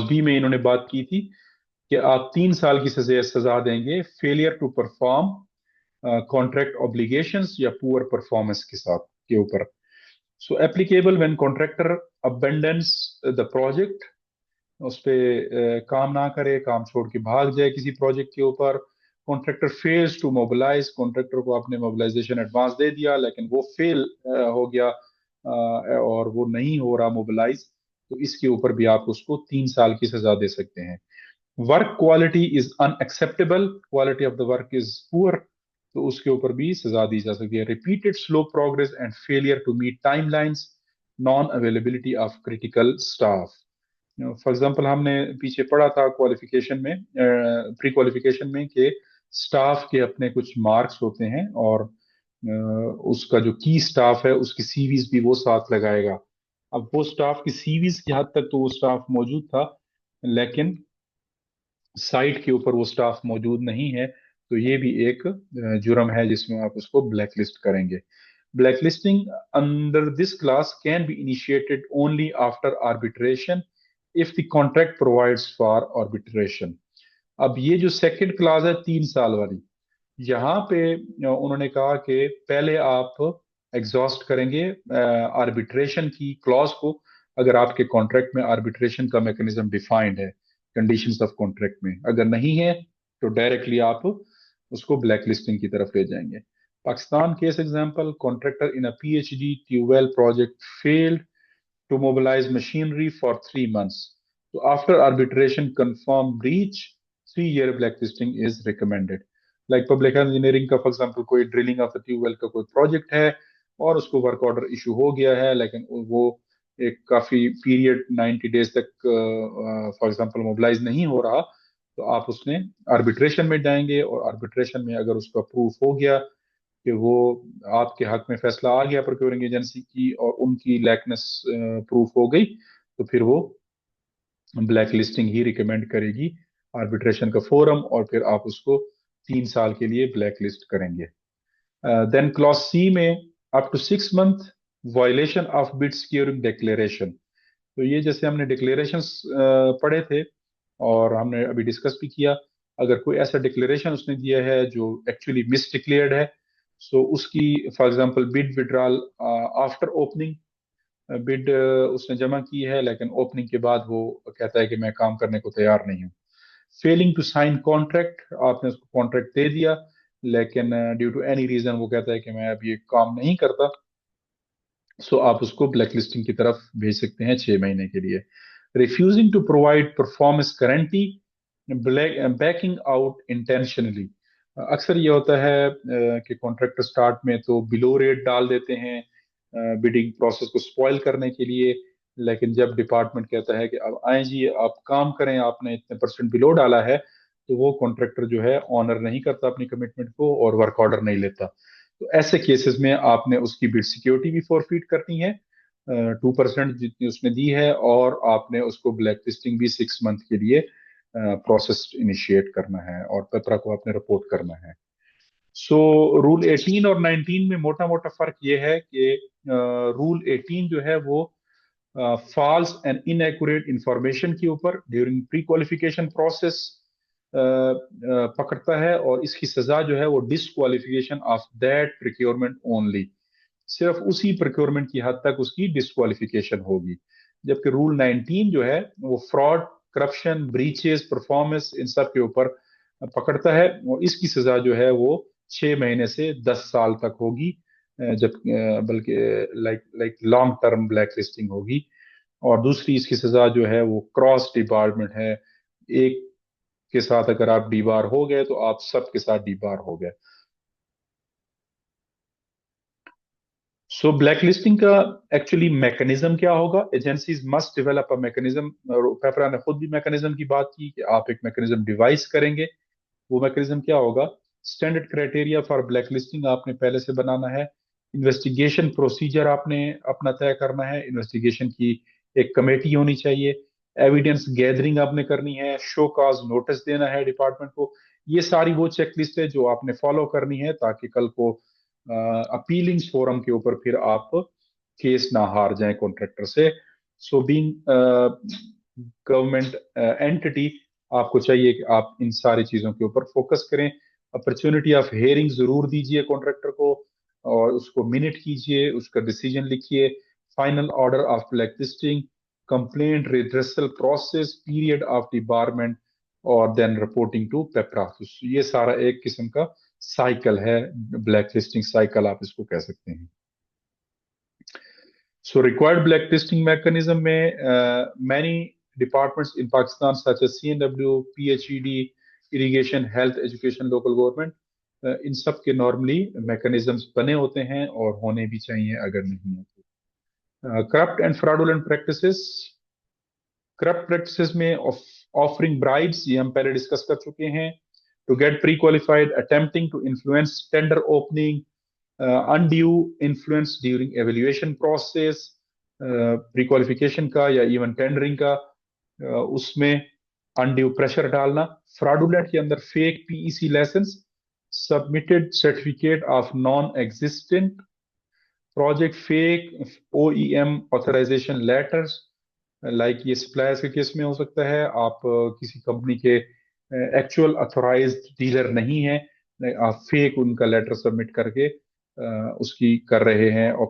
बी में इन्होंने बात की थी कि आप 3 साल की सजा देंगे failure to perform contract obligations या पुअर परफॉर्मेंस के साथ के ऊपर. So applicable when contractor abandons the project, उस पे काम ना करे, काम छोड़ के भाग जाए किसी प्रोजेक्ट के ऊपर. Contractor fails to mobilise, contractor को आपने मोबिलाइजेशन एडवांस दे दिया लेकिन वो फेल हो गया और वो नहीं हो रहा मोबिलाइज, तो इसके ऊपर भी आप उसको 3 साल की सजा दे सकते हैं. Work quality is unacceptable, quality of the work is poor, तो उसके ऊपर भी सजा दी जा सकती है. Repeated slow progress and failure to meet timelines, non availability of critical staff. For example हमने पीछे पढ़ा था क्वालिफिकेशन में, प्री क्वालिफिकेशन में, कि स्टाफ के अपने कुछ मार्क्स होते हैं, और اس کا جو کی سٹاف ہے اس کی سیویز بھی وہ ساتھ لگائے گا. اب وہ سٹاف کی سیویز کی حد تک تو وہ سٹاف موجود تھا، لیکن سائٹ کے اوپر وہ سٹاف موجود نہیں ہے، تو یہ بھی ایک جرم ہے جس میں آپ اس کو بلیک لسٹ کریں گے. Black listing under this class can be initiated only after arbitration if the contract provides for arbitration. اب یہ جو سیکنڈ کلاس ہے 3 سال والی، یہاں پہ انہوں نے کہا کہ پہلے آپ ایگزاسٹ کریں گے آربیٹریشن کی کلاس کو، اگر آپ کے کانٹریکٹ میں آربیٹریشن کا میکنزم ڈیفائنڈ ہے کنڈیشنز آف کانٹریکٹ میں. اگر نہیں ہے تو ڈائریکٹلی آپ اس کو بلیک لسٹنگ کی طرف لے جائیں گے. Pakistan case example: contractor in a P H D tube well project failed to mobilize machinery for 3 months. So after arbitration confirmed breach, 3-year blacklisting is recommended. Like public engineering کا for example کوئی drilling of tube well کا کوئی project ہے اور اس کو work order issue ہو گیا ہے، لیکن وہ ایک کافی پیریڈ 90 ڈیز تک فار ایگزامپل موبلائز نہیں ہو رہا، تو آپ اس میں آربیٹریشن میں جائیں گے، اور آربیٹریشن میں اگر اس کا پروف ہو گیا کہ وہ آپ کے حق میں فیصلہ آ گیا پروکیورنگ ایجنسی کی اور ان کی لیکنس پروف ہو گئی، تو پھر وہ بلیک لسٹنگ ہی ریکمینڈ کرے گی آربیٹریشن کا فورم، اور پھر آپ اس کو 3 سال کے لیے بلیک لسٹ کریں گے. دین کلاس سی میں up to 6 month violation of bid securing declaration. تو یہ جیسے ہم نے ڈکلیریشنس پڑھے تھے اور ہم نے ابھی ڈسکس بھی کیا، اگر کوئی ایسا ڈکلیریشن اس نے دیا ہے جو ایکچولی مس ڈکلیئرڈ ہے، سو اس کی for example bid withdrawal after opening, bid اس نے جمع کی ہے لیکن اوپننگ کے بعد وہ کہتا ہے کہ میں کام کرنے کو تیار نہیں ہوں. فیلنگ ٹو سائن کانٹریکٹ، آپ نے اس کو کانٹریکٹ دے دیا لیکن ڈیو ٹو اینی ریزن وہ کہتا ہے کہ میں اب یہ کام نہیں کرتا، سو آپ اس کو بلیک لسٹنگ کی طرف بھیج سکتے ہیں 6 مہینے کے لیے. Refusing to provide performance guarantee, backing out intentionally. اکثر یہ ہوتا ہے کہ کانٹریکٹر سٹارٹ میں تو بلو ریٹ ڈال دیتے ہیں بڈنگ پروسیس کو سپوائل کرنے کے لیے، لیکن جب ڈپارٹمنٹ کہتا ہے کہ اب آئیں جی آپ کام کریں، آپ نے اتنے پرسنٹ بلو ڈالا ہے، تو وہ کانٹریکٹر جو ہے آنر نہیں کرتا اپنی کمٹمنٹ کو اور ورک آرڈر نہیں لیتا. تو ایسے کیسز میں آپ نے اس کی بڈ سیکیورٹی بھی فورفیٹ کرنی ہے 2% جتنی اس نے دی ہے، اور آپ نے اس کو بلیک لسٹنگ بھی 6 month کے لیے پروسیس انیشیٹ کرنا ہے اور پیپرا کو آپ نے رپورٹ کرنا ہے. سو رول 18 اور 19 میں موٹا موٹا فرق یہ ہے کہ رول 18 جو ہے وہ فالس اینڈ انیکوریٹ انفارمیشن کے اوپر ڈیورنگ پری کوالیفیکیشن پروسیس پکڑتا ہے، اور اس کی سزا جو ہے وہ disqualification of that procurement only, صرف اسی پروکیورمنٹ کی حد تک اس کی ڈسکوالیفیکیشن ہوگی. جبکہ رول 19 جو ہے وہ فراڈ، کرپشن، بریچز، پرفارمنس، ان سب کے اوپر پکڑتا ہے، اور اس کی سزا جو ہے وہ 6 مہینے سے 10 سال تک ہوگی، جب بلکہ like long term black listing ہوگی. اور دوسری اس کی سزا جو ہے وہ کراس ڈپارٹمنٹ ہے، ایک کے ساتھ اگر آپ ڈی بار ہو گئے تو آپ سب کے ساتھ ڈی بار ہو گئے. سو بلیک لسٹنگ کا ایکچولی میکنزم کیا ہوگا؟ Agencies must develop a mechanism. PEPRA نے خود بھی میکنزم کی بات کی کہ آپ ایک میکنزم ڈیوائس کریں گے. وہ میکنزم کیا ہوگا؟ Standard criteria for black listing آپ نے پہلے سے بنانا ہے. انویسٹیگیشن پروسیجر آپ نے اپنا طے کرنا ہے، انویسٹیگیشن کی ایک کمیٹی ہونی چاہیے. ایویڈنس گیدرنگ آپ نے کرنی ہے، شو کاز نوٹس دینا ہے ڈپارٹمنٹ کو. یہ ساری وہ چیک لسٹ ہے جو آپ نے فالو کرنی ہے تاکہ کل کو اپیلنگ فورم کے اوپر پھر آپ کیس نہ ہار جائیں کانٹریکٹر سے. سو بینگ گورنمنٹ اینٹی آپ کو چاہیے کہ آپ ان ساری چیزوں کے اوپر فوکس کریں. اپرچونٹی آف ہیئرنگ ضرور دیجیے کانٹریکٹر کو، اور اس کو منٹ کیجیے، اس کا ڈیسیجن لکھیے. Final order of black listing, complaint redressal process, period of debarment, اور دین رپورٹنگ ٹو پیپرا. یہ سارا ایک قسم کا سائیکل ہے، بلیک لسٹنگ سائیکل آپ اس کو کہہ سکتے ہیں. سو ریکوائرڈ بلیک لسٹنگ میکنزم میں many departments in Pakistan such as CNW, PHED, irrigation, health, education, local government، ان سب کے نارملی میکنزمز بنے ہوتے ہیں اور ہونے بھی چاہیے اگر نہیں ہوتے. Corrupt and fraudulent practices. Corrupt practices میں آفرنگ برائبس، یہ ہم پہلے ڈسکس کر چکے ہیں. to get pre-qualified, attempting to influence tender opening, undue influence during evaluation process, pre-qualification का या even tendering का, उसमें undue pressure डालना, fraudulent के अंदर fake PEC license, submitted certificate of non-existent project, fake OEM authorization letters, like ये suppliers के case में हो सकता है, आप किसी कंपनी के एक्चुअल अथोराइज्ड डीलर नहीं है, आप फेक उनका लेटर सबमिट करके उसकी कर रहे हैं और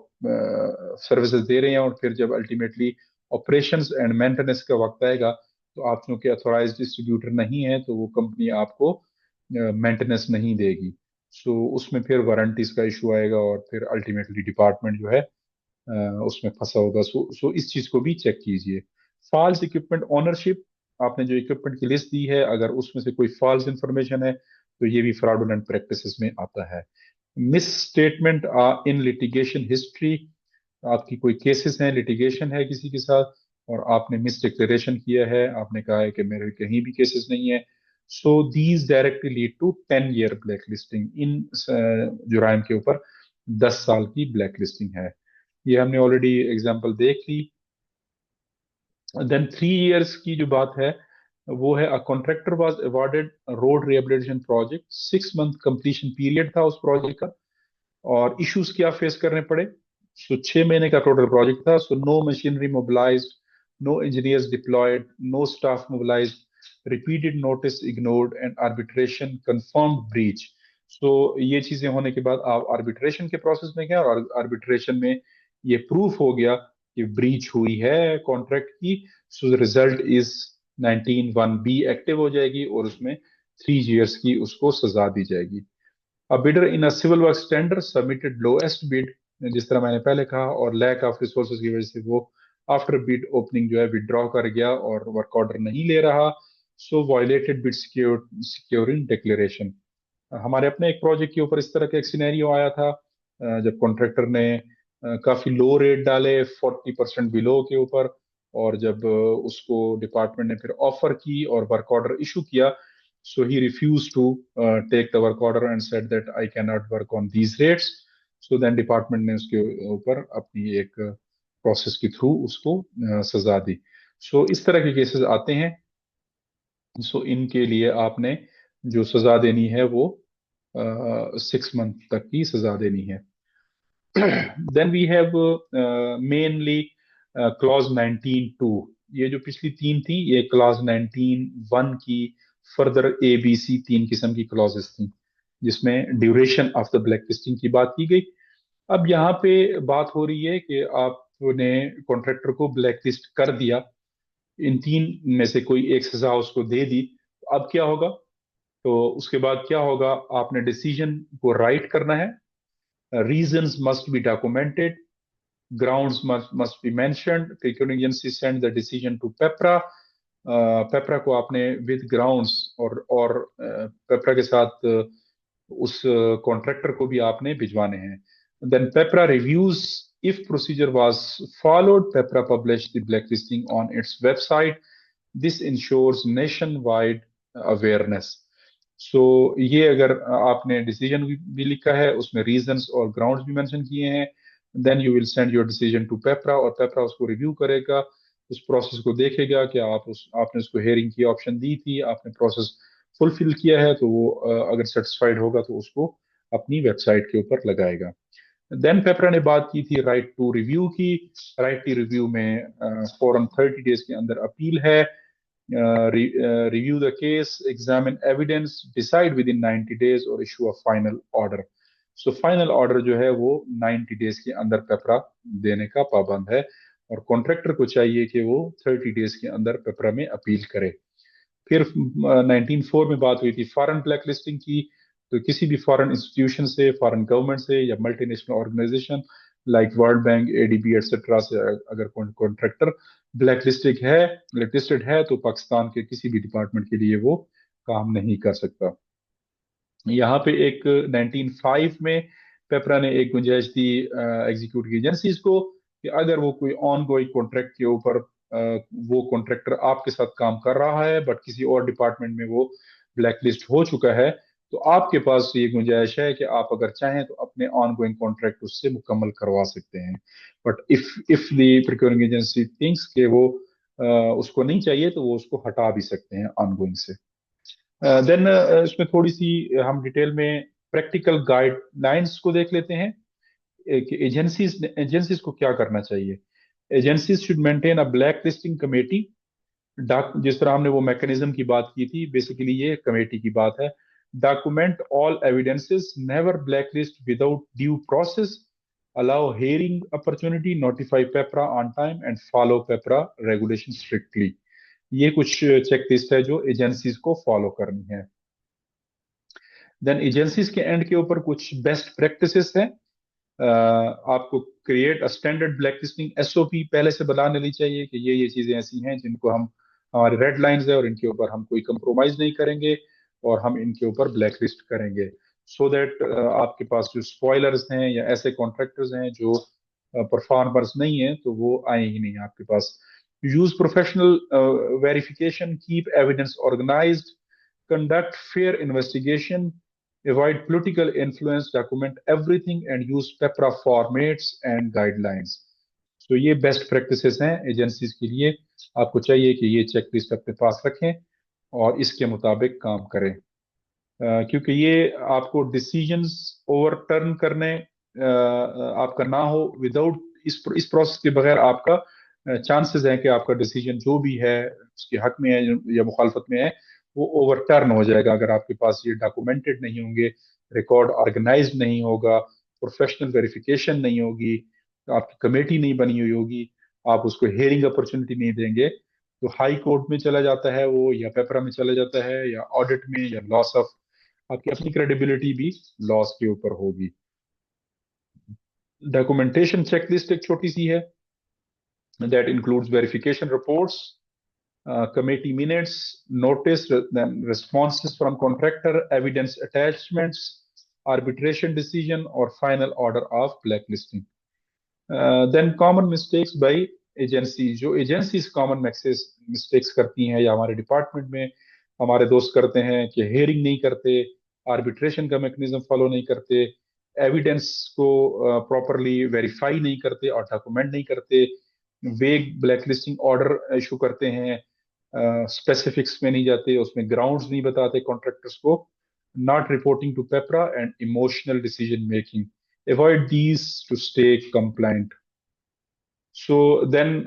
सर्विसेज दे रहे हैं, और फिर जब अल्टीमेटली ऑपरेशंस एंड मेंटेनेंस का वक्त आएगा तो आप क्योंकि अथोराइज्ड डिस्ट्रीब्यूटर नहीं है तो वो कंपनी आपको मेंटेनेंस नहीं देगी। सो उसमें फिर वारंटीज का इशू आएगा और फिर अल्टीमेटली डिपार्टमेंट जो है उसमें फंसा होगा। सो इस चीज को भी चेक कीजिए। फॉल्स इक्विपमेंट ओनरशिप, आपने जो इक्विपमेंट की लिस्ट दी है अगर उसमें से कोई फॉल्स इंफॉर्मेशन है तो ये भी फ्रॉडुलेंट प्रैक्टिसेस में आता है। Miss statement in litigation history, आपकी कोई केसेस हैं, लिटिगेशन है किसी के साथ और आपने मिस डिक्लेरेशन किया है, आपने कहा है कि मेरे कहीं भी केसेस नहीं है, so these directly lead to 10 year black listing. इन जुराइम के ऊपर 10 साल की ब्लैक लिस्टिंग है। ये हमने ऑलरेडी एग्जांपल देख ली। देन 3 years की जो बात है वो है, a contractor was awarded road rehabilitation project, 6 month completion period था उस प्रोजेक्ट का, और इश्यूज क्या फेस करने पड़े। सो 6 महीने का टोटल प्रोजेक्ट था। So no machinery mobilized, no engineers deployed, no staff mobilized, repeated notice ignored and arbitration confirmed breach. So ये चीजें होने के बाद आप आर्बिट्रेशन के प्रोसेस में गए और आर्बिट्रेशन में ये प्रूफ हो गया कि ब्रीच हुई है कॉन्ट्रैक्ट की। So result is 19(1)(b) active हो जाएगी और उसमें 3 years की उसको सजा दी जाएगी। A bidder in a civil works tender submitted lowest bid, जिस तरह मैंने पहले कहा, और लैक ऑफ रिसोर्सेज की वजह से वो आफ्टर बिड ओपनिंग जो है विड्रॉ कर गया और वर्क ऑर्डर नहीं ले रहा। सो वायलेटेड बिड सिक्योरिंग डिक्लेरेशन। हमारे अपने एक प्रोजेक्ट के ऊपर इस तरह का एक सिनेरियो आया था, जब कॉन्ट्रैक्टर ने काफी लो रेट डाले 40% बिलो के ऊपर, और जब उसको डिपार्टमेंट ने फिर ऑफर की और वर्क ऑर्डर इशू किया, so he refused to take the work order and said that I cannot work on these rates. So then department ने उसके ऊपर अपनी एक प्रोसेस के थ्रू उसको सजा दी। सो इस तरह के केसेस आते हैं। सो इनके लिए आपने जो सजा देनी है वो 6 month तक की सजा देनी है। Then we have mainly clause 19(2). ये जो पिछली तीन थी ये क्लॉज 19(1) की फर्दर ABC 3 किस्म की क्लॉजेस थी जिसमें duration of the black listing की बात की गई। अब यहाँ पे बात हो रही है कि आपने कॉन्ट्रैक्टर को ब्लैक लिस्ट कर दिया, इन तीन में से कोई एक सजा उसको दे दी, अब क्या होगा। तो उसके बाद क्या होगा, आपने डिसीजन को राइट करना है, reasons must be documented, grounds must be mentioned, procuring agency send the decision to पेपरा। पेपरा को आपने विद ग्राउंड्स और पेपरा के साथ उस कॉन्ट्रैक्टर को भी आपने भिजवाने हैं। Then PEPRA reviews if procedure was followed, PEPRA publish the black listing on its website, this ensures nation wide awareness. So ये अगर आपने डिसीजन भी लिखा है उसमें रीजंस और ग्राउंड्स भी मेंशन किए हैं, then you will send your decision to PEPRA और पेपरा उसको रिव्यू करेगा, उस प्रोसेस को देखेगा कि आपने उसको हेयरिंग की ऑप्शन दी थी, आपने प्रोसेस फुलफिल किया है, तो वो अगर सेटिस्फाइड होगा तो उसको अपनी वेबसाइट के ऊपर लगाएगा। देन पेपरा ने बात की थी राइट टू रिव्यू की। राइट टू रिव्यू में फॉरन 30 days के अंदर अपील है, review the case, examine evidence, decide within 90 days और issue a final order. So final order जो है वो 90 days के अंदर पेपरा देने का पाबंद है और कॉन्ट्रैक्टर को चाहिए कि वो 30 days के अंदर पेपरा में अपील करे। फिर 19(4) में बात हुई थी फॉरेन ब्लैक लिस्टिंग की। तो किसी भी फॉरेन इंस्टीट्यूशन से, फॉरेन गवर्नमेंट से या multinational organisation like World Bank, ADB etcetera से अगर कॉन्ट्रैक्टर ब्लैक लिस्टेड है तो पाकिस्तान के किसी भी डिपार्टमेंट के लिए वो काम नहीं कर सकता। यहाँ पे एक 19(5) में पेपरा ने एक गुंजाइश दी एग्जीक्यूटिव एजेंसीज को कि अगर वो कोई ऑन गोइंग कॉन्ट्रैक्ट के ऊपर वो कॉन्ट्रैक्टर आपके साथ काम कर रहा है बट किसी और डिपार्टमेंट में वो ब्लैक लिस्ट हो चुका है, तो आपके पास ये गुंजाइश है कि आप अगर चाहें तो अपने ऑन गोइंग कॉन्ट्रैक्ट उससे मुकम्मल करवा सकते हैं। But if the procuring agency thinks कि वो उसको नहीं चाहिए, तो वो उसको हटा भी सकते हैं ऑन गोइंग से। देन इसमें थोड़ी सी हम डिटेल में प्रैक्टिकल गाइडलाइंस को देख लेते हैं कि एजेंसीज को क्या करना चाहिए। Agencies should maintain a black listing committee. जिस तरह हमने वो मैकेनिज्म की बात की थी, बेसिकली ये कमेटी की बात है। Document all evidences, never black list without due process, allow hearing opportunity, notify PEPRA on time and follow PEPRA regulation strictly. ये कुछ चेक लिस्ट है जो एजेंसीज को फॉलो करनी है। देन एजेंसीज के एंड के ऊपर कुछ बेस्ट प्रैक्टिसेस हैं। आपको create a standard black listing SOP पहले से बना लेनी चाहिए कि ये चीजें ऐसी हैं जिनको हम, हमारे रेड लाइंस है और इनके ऊपर हम कोई कंप्रोमाइज नहीं करेंगे और हम इनके ऊपर ब्लैक लिस्ट करेंगे, सो दैट आपके पास जो स्पॉयलर्स हैं या ऐसे कॉन्ट्रैक्टर्स हैं जो परफॉर्मर्स नहीं है, तो वो आए ही नहीं आपके पास। Use professional verification, keep evidence organized, conduct fair investigation, avoid political influence, document everything and use PEPRA formats and guidelines. तो ये बेस्ट प्रैक्टिसेस हैं एजेंसीज के लिए। आपको चाहिए कि ये चेक लिस्ट अपने पास रखें और इसके मुताबिक काम करें, क्योंकि ये आपको डिसीजंस ओवरटर्न करने आपका ना हो विदाउट, इस प्रोसेस के बगैर आपका चांसेस है कि आपका डिसीजन जो भी है उसके हक में है या मुखालफत में है, वो ओवरटर्न हो जाएगा अगर आपके पास ये डॉक्यूमेंटेड नहीं होंगे, रिकॉर्ड ऑर्गेनाइज नहीं होगा, प्रोफेशनल वेरिफिकेशन नहीं होगी, आपकी कमेटी नहीं बनी हुई होगी, आप उसको हेयरिंग अपॉर्चुनिटी नहीं देंगे, तो हाई कोर्ट में चला जाता है वो, या पेपरा में चला जाता है, या ऑडिट में, या लॉस ऑफ, आपकी अपनी क्रेडिबिलिटी भी लॉस के ऊपर होगी। डॉक्यूमेंटेशन चेकलिस्ट एक छोटी सी है, that includes verification reports, committee minutes, notice, then responses from contractor, evidence attachments, arbitration decision, or final order of blacklisting. Then common mistakes by agencies, जो agencies common mistakes करती हैं या हमारे डिपार्टमेंट में हमारे दोस्त करते हैं कि हेयरिंग नहीं करते, आर्बिट्रेशन का मैकेनिज्म फॉलो नहीं करते, एविडेंस को प्रॉपरली वेरीफाई नहीं करते और डॉक्यूमेंट नहीं करते, वेग ब्लैकलिस्टिंग ऑर्डर इशू करते हैं, स्पेसिफिक्स में नहीं जाते, उसमें ग्राउंड्स नहीं बताते कॉन्ट्रैक्टर्स को, not reporting to PEPRA and emotional decision making, avoid these to stay compliant. So then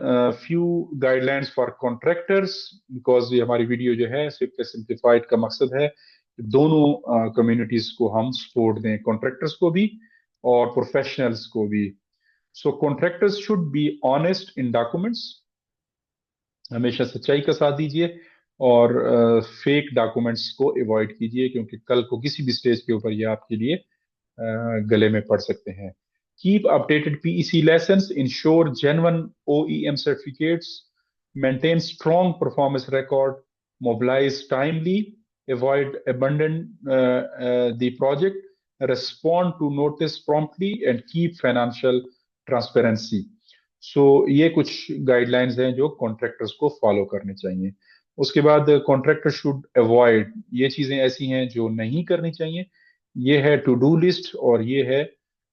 few guidelines for contractors, because ये हमारी वीडियो जो है सिंप्लीफाइड का मकसद है कि दोनों कम्युनिटीज को हम सपोर्ट दें, कॉन्ट्रैक्टर्स को भी और प्रोफेशनल्स को भी। So contractors should be honest in documents, हमेशा सच्चाई का साथ दीजिए और फेक डॉक्यूमेंट्स को अवॉइड कीजिए, क्योंकि कल को किसी भी स्टेज के ऊपर ये आपके लिए गले में पड़ सकते हैं। Keep updated PEC licences, ensure genuine OEM certificates, maintain strong performance record, mobilise timely, avoid abandon the project, respond to notice promptly and keep financial transparency. ये कुछ गाइडलाइंस हैं जो कॉन्ट्रैक्टर्स को फॉलो करने चाहिए। उसके बाद कॉन्ट्रैक्टर शुड अवॉइड, ये चीजें ऐसी हैं जो नहीं करनी चाहिए, ये है टू डू लिस्ट और ये है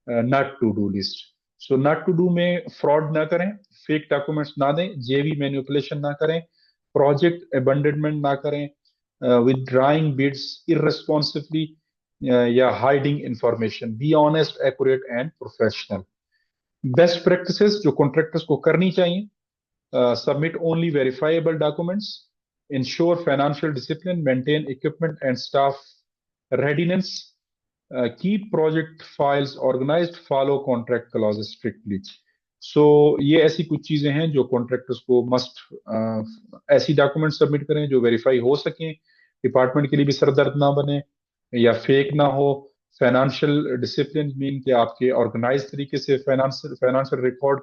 not to do list. Not to do में फ्रॉड ना करें, फेक डॉक्यूमेंट्स ना दें, जेवी मैनिपुलेशन ना करें, प्रोजेक्ट अबंडनमेंट ना करें, विदड्राइंग बिड्स इररेस्पॉन्सिबली या hiding information, be honest, accurate and professional. Best practices जो कॉन्ट्रैक्टर्स को करनी चाहिए, submit only verifiable documents, ensure financial discipline, maintain equipment and staff readiness, keep project files organised, follow contract clauses strictly. ये ऐसी कुछ चीजें हैं जो कॉन्ट्रैक्टर्स को मस्ट, ऐसी डॉक्यूमेंट सबमिट करें जो वेरीफाई हो सकें, डिपार्टमेंट के लिए भी सरदर्द ना बने या फेक ना हो। फाइनेंशियल डिसिप्लिन मीन कि आपके ऑर्गेनाइज तरीके से फाइनेंशियल रिकॉर्ड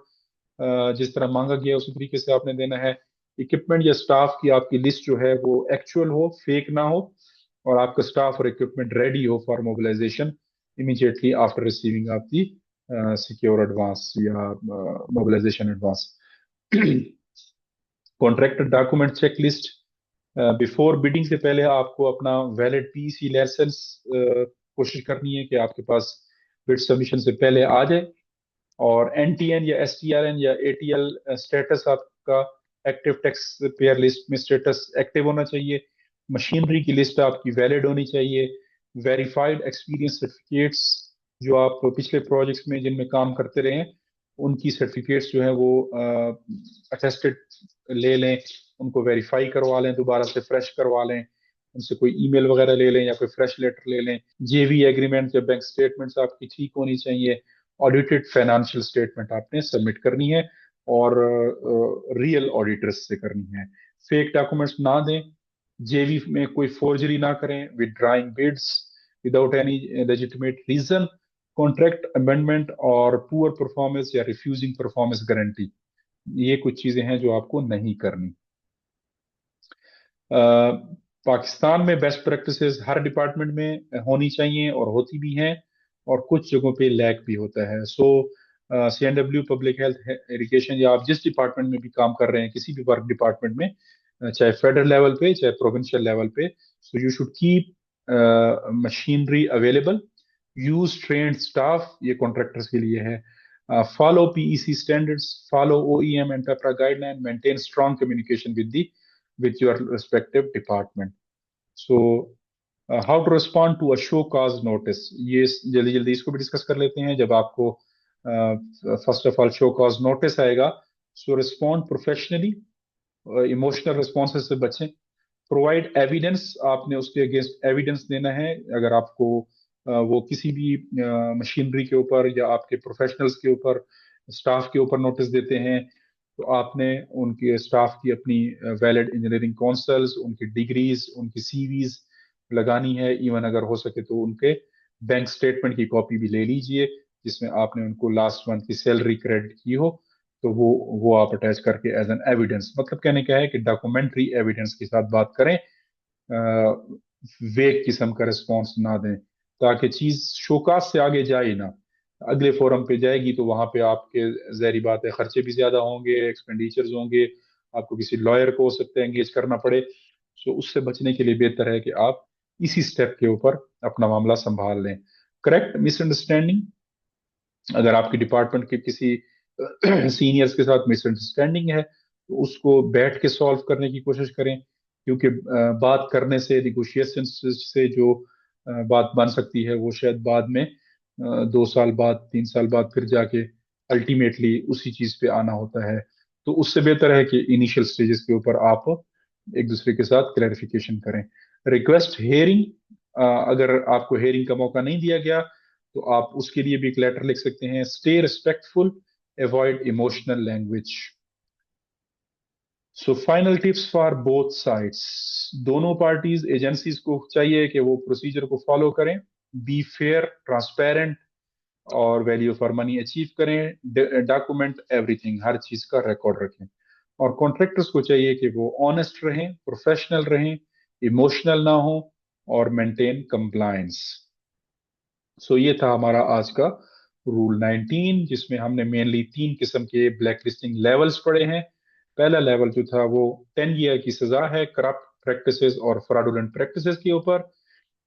जिस तरह मांगा गया उसी तरीके से आपने देना है। इक्विपमेंट या स्टाफ की आपकी लिस्ट जो है वो एक्चुअल हो, फेक ना हो, और आपका स्टाफ और इक्विपमेंट रेडी हो for mobilization immediately after receiving of the secure advance या mobilization advance. Contractor document check list, before bidding से पहले आपको अपना वैलिड पीसी लाइसेंस कोशिश करनी है कि आपके पास बिड सबमिशन से पहले आ जाए, और एनटीएन या एसटीआरएन या एटीएल स्टेटस आपका एक्टिव टैक्स पेयर लिस्ट में स्टेटस एक्टिव होना चाहिए। मशीनरी की लिस्ट आपकी वैलिड होनी चाहिए। वेरीफाइड एक्सपीरियंस सर्टिफिकेट्स जो आप पिछले प्रोजेक्ट्स में जिनमें काम करते रहे हैं, उनकी सर्टिफिकेट्स जो है वो अटेस्टेड ले लें, उनको वेरीफाई करवा लें, दोबारा से फ्रेश करवा लें, उनसे कोई ईमेल वगैरह ले लें या कोई फ्रेश लेटर ले लें। जेवी एग्रीमेंट या बैंक स्टेटमेंट्स आपकी ठीक होनी चाहिए। ऑडिटेड फाइनेंशियल स्टेटमेंट आपने सबमिट करनी है, और रियल ऑडिटर्स से करनी है। फेक डॉक्यूमेंट्स ना दें, जेवी में कोई फोर्जरी ना करें, withdrawing bids without any legitimate reason, contract amendment और पुअर परफॉर्मेंस या रिफ्यूजिंग परफॉर्मेंस गारंटी, ये कुछ चीजें हैं जो आपको नहीं करनी। पाकिस्तान में बेस्ट प्रैक्टिसेस हर डिपार्टमेंट में होनी चाहिए और होती भी हैं, और कुछ जगहों पे लैक भी होता है। सो सीएनडब्ल्यू, पब्लिक हेल्थ, इरिगेशन, या आप जिस डिपार्टमेंट में भी काम कर रहे हैं, किसी भी वर्क डिपार्टमेंट में, चाहे फेडरल लेवल पे चाहे प्रोविंशियल लेवल पे, so you should keep machinery available, use trained staff, ये कॉन्ट्रैक्टर्स के लिए है। Follow PEC standards, follow OEM and PEPRA guideline, maintain strong communication with your respective department. So, how to respond to a show cause notice, ये जल्दी जल्दी इसको भी discuss कर लेते हैं। जब आपको first of all show cause notice आएगा, सो रिस्पॉन्ड प्रोफेशनली, इमोशनल रिस्पॉन्सेस से बचें। प्रोवाइड एविडेंस, आपने उसके अगेंस्ट एविडेंस देना है। अगर आपको वो किसी भी मशीनरी के ऊपर या आपके प्रोफेशनल्स के ऊपर, स्टाफ के ऊपर नोटिस देते हैं, तो आपने उनके स्टाफ की अपनी वैलिड इंजीनियरिंग काउंसिल्स, उनकी डिग्रीज, उनकी सीवीज लगानी है। इवन अगर हो सके तो उनके बैंक स्टेटमेंट की कॉपी भी ले लीजिए, जिसमें आपने उनको लास्ट मंथ की सैलरी क्रेडिट की हो, तो वो आप अटैच करके एज एन एविडेंस, मतलब कहने क्या है कि डॉक्यूमेंट्री एविडेंस के साथ बात करें, वेग किस्म का रिस्पॉन्स ना दें, ताकि चीज शोकाज से आगे जाए ना। अगले फोरम पे जाएगी तो वहां पे आपके जहरी बात है खर्चे भी ज्यादा होंगे, एक्सपेंडिचर्स होंगे, आपको किसी लॉयर को हो सकता है एंगेज करना पड़े। सो उससे बचने के लिए बेहतर है कि आप इसी स्टेप के ऊपर अपना मामला संभाल लें। करेक्ट मिसअंडरस्टैंडिंग, अगर आपके डिपार्टमेंट के किसी सीनियर्स के साथ मिसअंडरस्टैंडिंग है, तो उसको बैठ के सॉल्व करने की कोशिश करें, क्योंकि बात करने से, निगोशिएशन से जो बात बन सकती है, वो शायद बाद में 2 साल बाद, 3 साल बाद फिर जाके अल्टीमेटली उसी चीज पे आना होता है। तो उससे बेहतर है कि इनिशियल स्टेजेस के ऊपर आप एक दूसरे के साथ क्लैरिफिकेशन करें। रिक्वेस्ट हेयरिंग, अगर आपको हेयरिंग का मौका नहीं दिया गया, तो आप उसके लिए भी एक लेटर लिख सकते हैं। Stay respectful, avoid emotional language. So final tips for both sides, दोनों पार्टीज, एजेंसीज को चाहिए कि वो प्रोसीजर को फॉलो करें, बी फेयर, ट्रांसपेरेंट, और वैल्यू फॉर मनी अचीव करें, डॉक्यूमेंट एवरीथिंग, हर चीज का रिकॉर्ड रखें। और कॉन्ट्रैक्टर्स को चाहिए कि वो ऑनेस्ट रहें, प्रोफेशनल रहें, इमोशनल ना हो, और मेंटेन कंप्लायंस। सो ये था हमारा आज का रूल 19, जिसमें हमने मेनली 3 किस्म के ब्लैक लिस्टिंग लेवल्स पढ़े हैं। पहला लेवल जो था वो 10 ईयर की सजा है करप्ट प्रैक्टिसेस और फ्रॉडुलेंट प्रैक्टिसेस के ऊपर।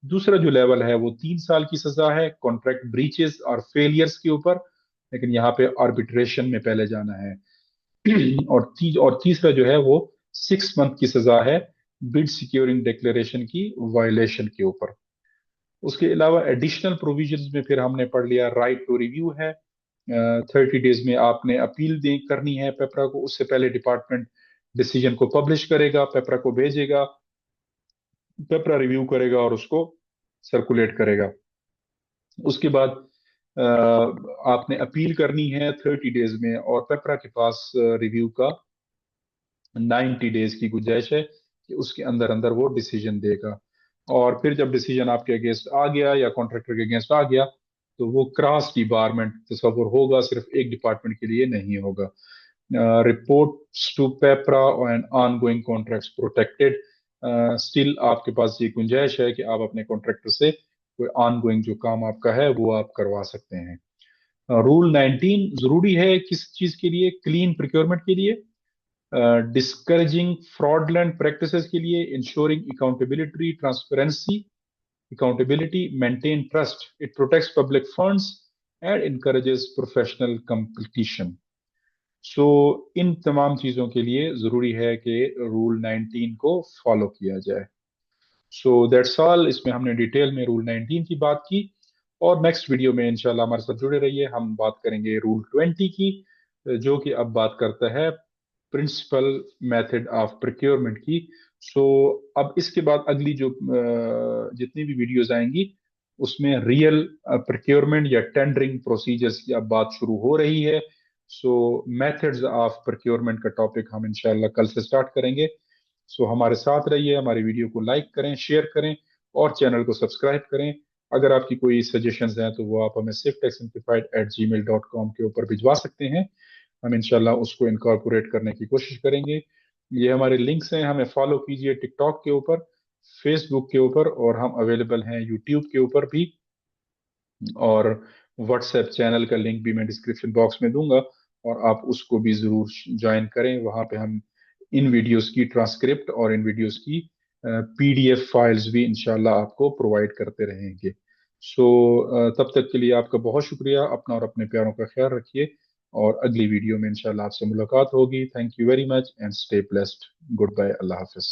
दूसरा जो लेवल है वो 3 साल की सजा है कॉन्ट्रैक्ट ब्रीचेस और फेलियर्स के ऊपर, लेकिन यहाँ पे आर्बिट्रेशन में पहले जाना है। और तीसरा जो है वो 6 मंथ की सजा है बिड सिक्योरिंग डिक्लेरेशन की वायलेशन के ऊपर। उसके अलावा एडिशनल प्रोविजंस में फिर हमने पढ़ लिया, राइट टू रिव्यू है, 30 डेज में आपने अपील करनी है पेपरा को, उससे पहले डिपार्टमेंट डिसीजन को पब्लिश करेगा, पेपरा को भेजेगा, पेपरा रिव्यू करेगा और उसको सर्कुलेट करेगा। उसके बाद आपने अपील करनी है 30 डेज में, और पेपरा के पास रिव्यू का 90 डेज की गुंजाइश है कि उसके अंदर अंदर वो डिसीजन देगा। और फिर जब डिसीजन आपके अगेंस्ट आ गया या कॉन्ट्रैक्टर के अगेंस्ट आ गया, तो वो क्रॉस डिपार्टमेंट तस्वर होगा, सिर्फ एक डिपार्टमेंट के लिए नहीं होगा। Reports to PEPRA and on going contracts protected, still आपके पास ये गुंजाइश है कि आप अपने कॉन्ट्रैक्टर से कोई ऑन गोइंग जो काम आपका है वो आप करवा सकते हैं। रूल 19 जरूरी है किस चीज के लिए? क्लीन प्रोक्योरमेंट के लिए, डिस्करेजिंग फ्रॉडलेंट प्रैक्टिसेस के लिए, ensuring accountability, maintain trust, it protects public funds and encourages professional competition. So इन तमाम चीजों के लिए जरूरी है कि रूल 19 को फॉलो किया जाए। सो दैट्स ऑल, इसमें हमने डिटेल में रूल 19 की बात की, और नेक्स्ट वीडियो में इंशाल्लाह हमारे साथ जुड़े रहिए, हम बात करेंगे रूल 20 की, जो कि अब बात करता है प्रिंसिपल मेथड ऑफ प्रोक्योरमेंट की। सो अब इसके बाद अगली जो जितनी भी वीडियोस आएंगी उसमें रियल प्रोक्योरमेंट या टेंडरिंग प्रोसीजर्स की अब बात शुरू हो रही है। सो मेथड्स ऑफ प्रोक्योरमेंट का टॉपिक हम इंशाल्लाह कल से स्टार्ट करेंगे। सो हमारे साथ रहिए, हमारी वीडियो को लाइक करें, शेयर करें, और चैनल को सब्सक्राइब करें। अगर आपकी कोई सजेशंस हैं तो वो आप हमें swiftexsimplified@gmail.com के ऊपर भिजवा सकते हैं, हम इंशाल्लाह उसको इनकॉर्पोरेट करने की कोशिश करेंगे। ये हमारे लिंक्स हैं, हमें फॉलो कीजिए टिकटॉक के ऊपर, फेसबुक के ऊपर, और हम अवेलेबल हैं यूट्यूब के ऊपर भी, और व्हाट्सएप चैनल का लिंक भी मैं डिस्क्रिप्शन बॉक्स में दूंगा, और आप उसको भी जरूर ज्वाइन करें। वहां पे हम इन वीडियोस की ट्रांसक्रिप्ट और इन वीडियोस की पीडीएफ फाइल्स भी इंशाल्लाह आपको प्रोवाइड करते रहेंगे। सो तब तक के लिए आपका बहुत शुक्रिया, अपना और अपने प्यारों का ख्याल रखिए, और अगली वीडियो में इंशाल्लाह आपसे मुलाकात होगी। Thank you very much and stay blessed. Good bye, अल्लाह हाफिज।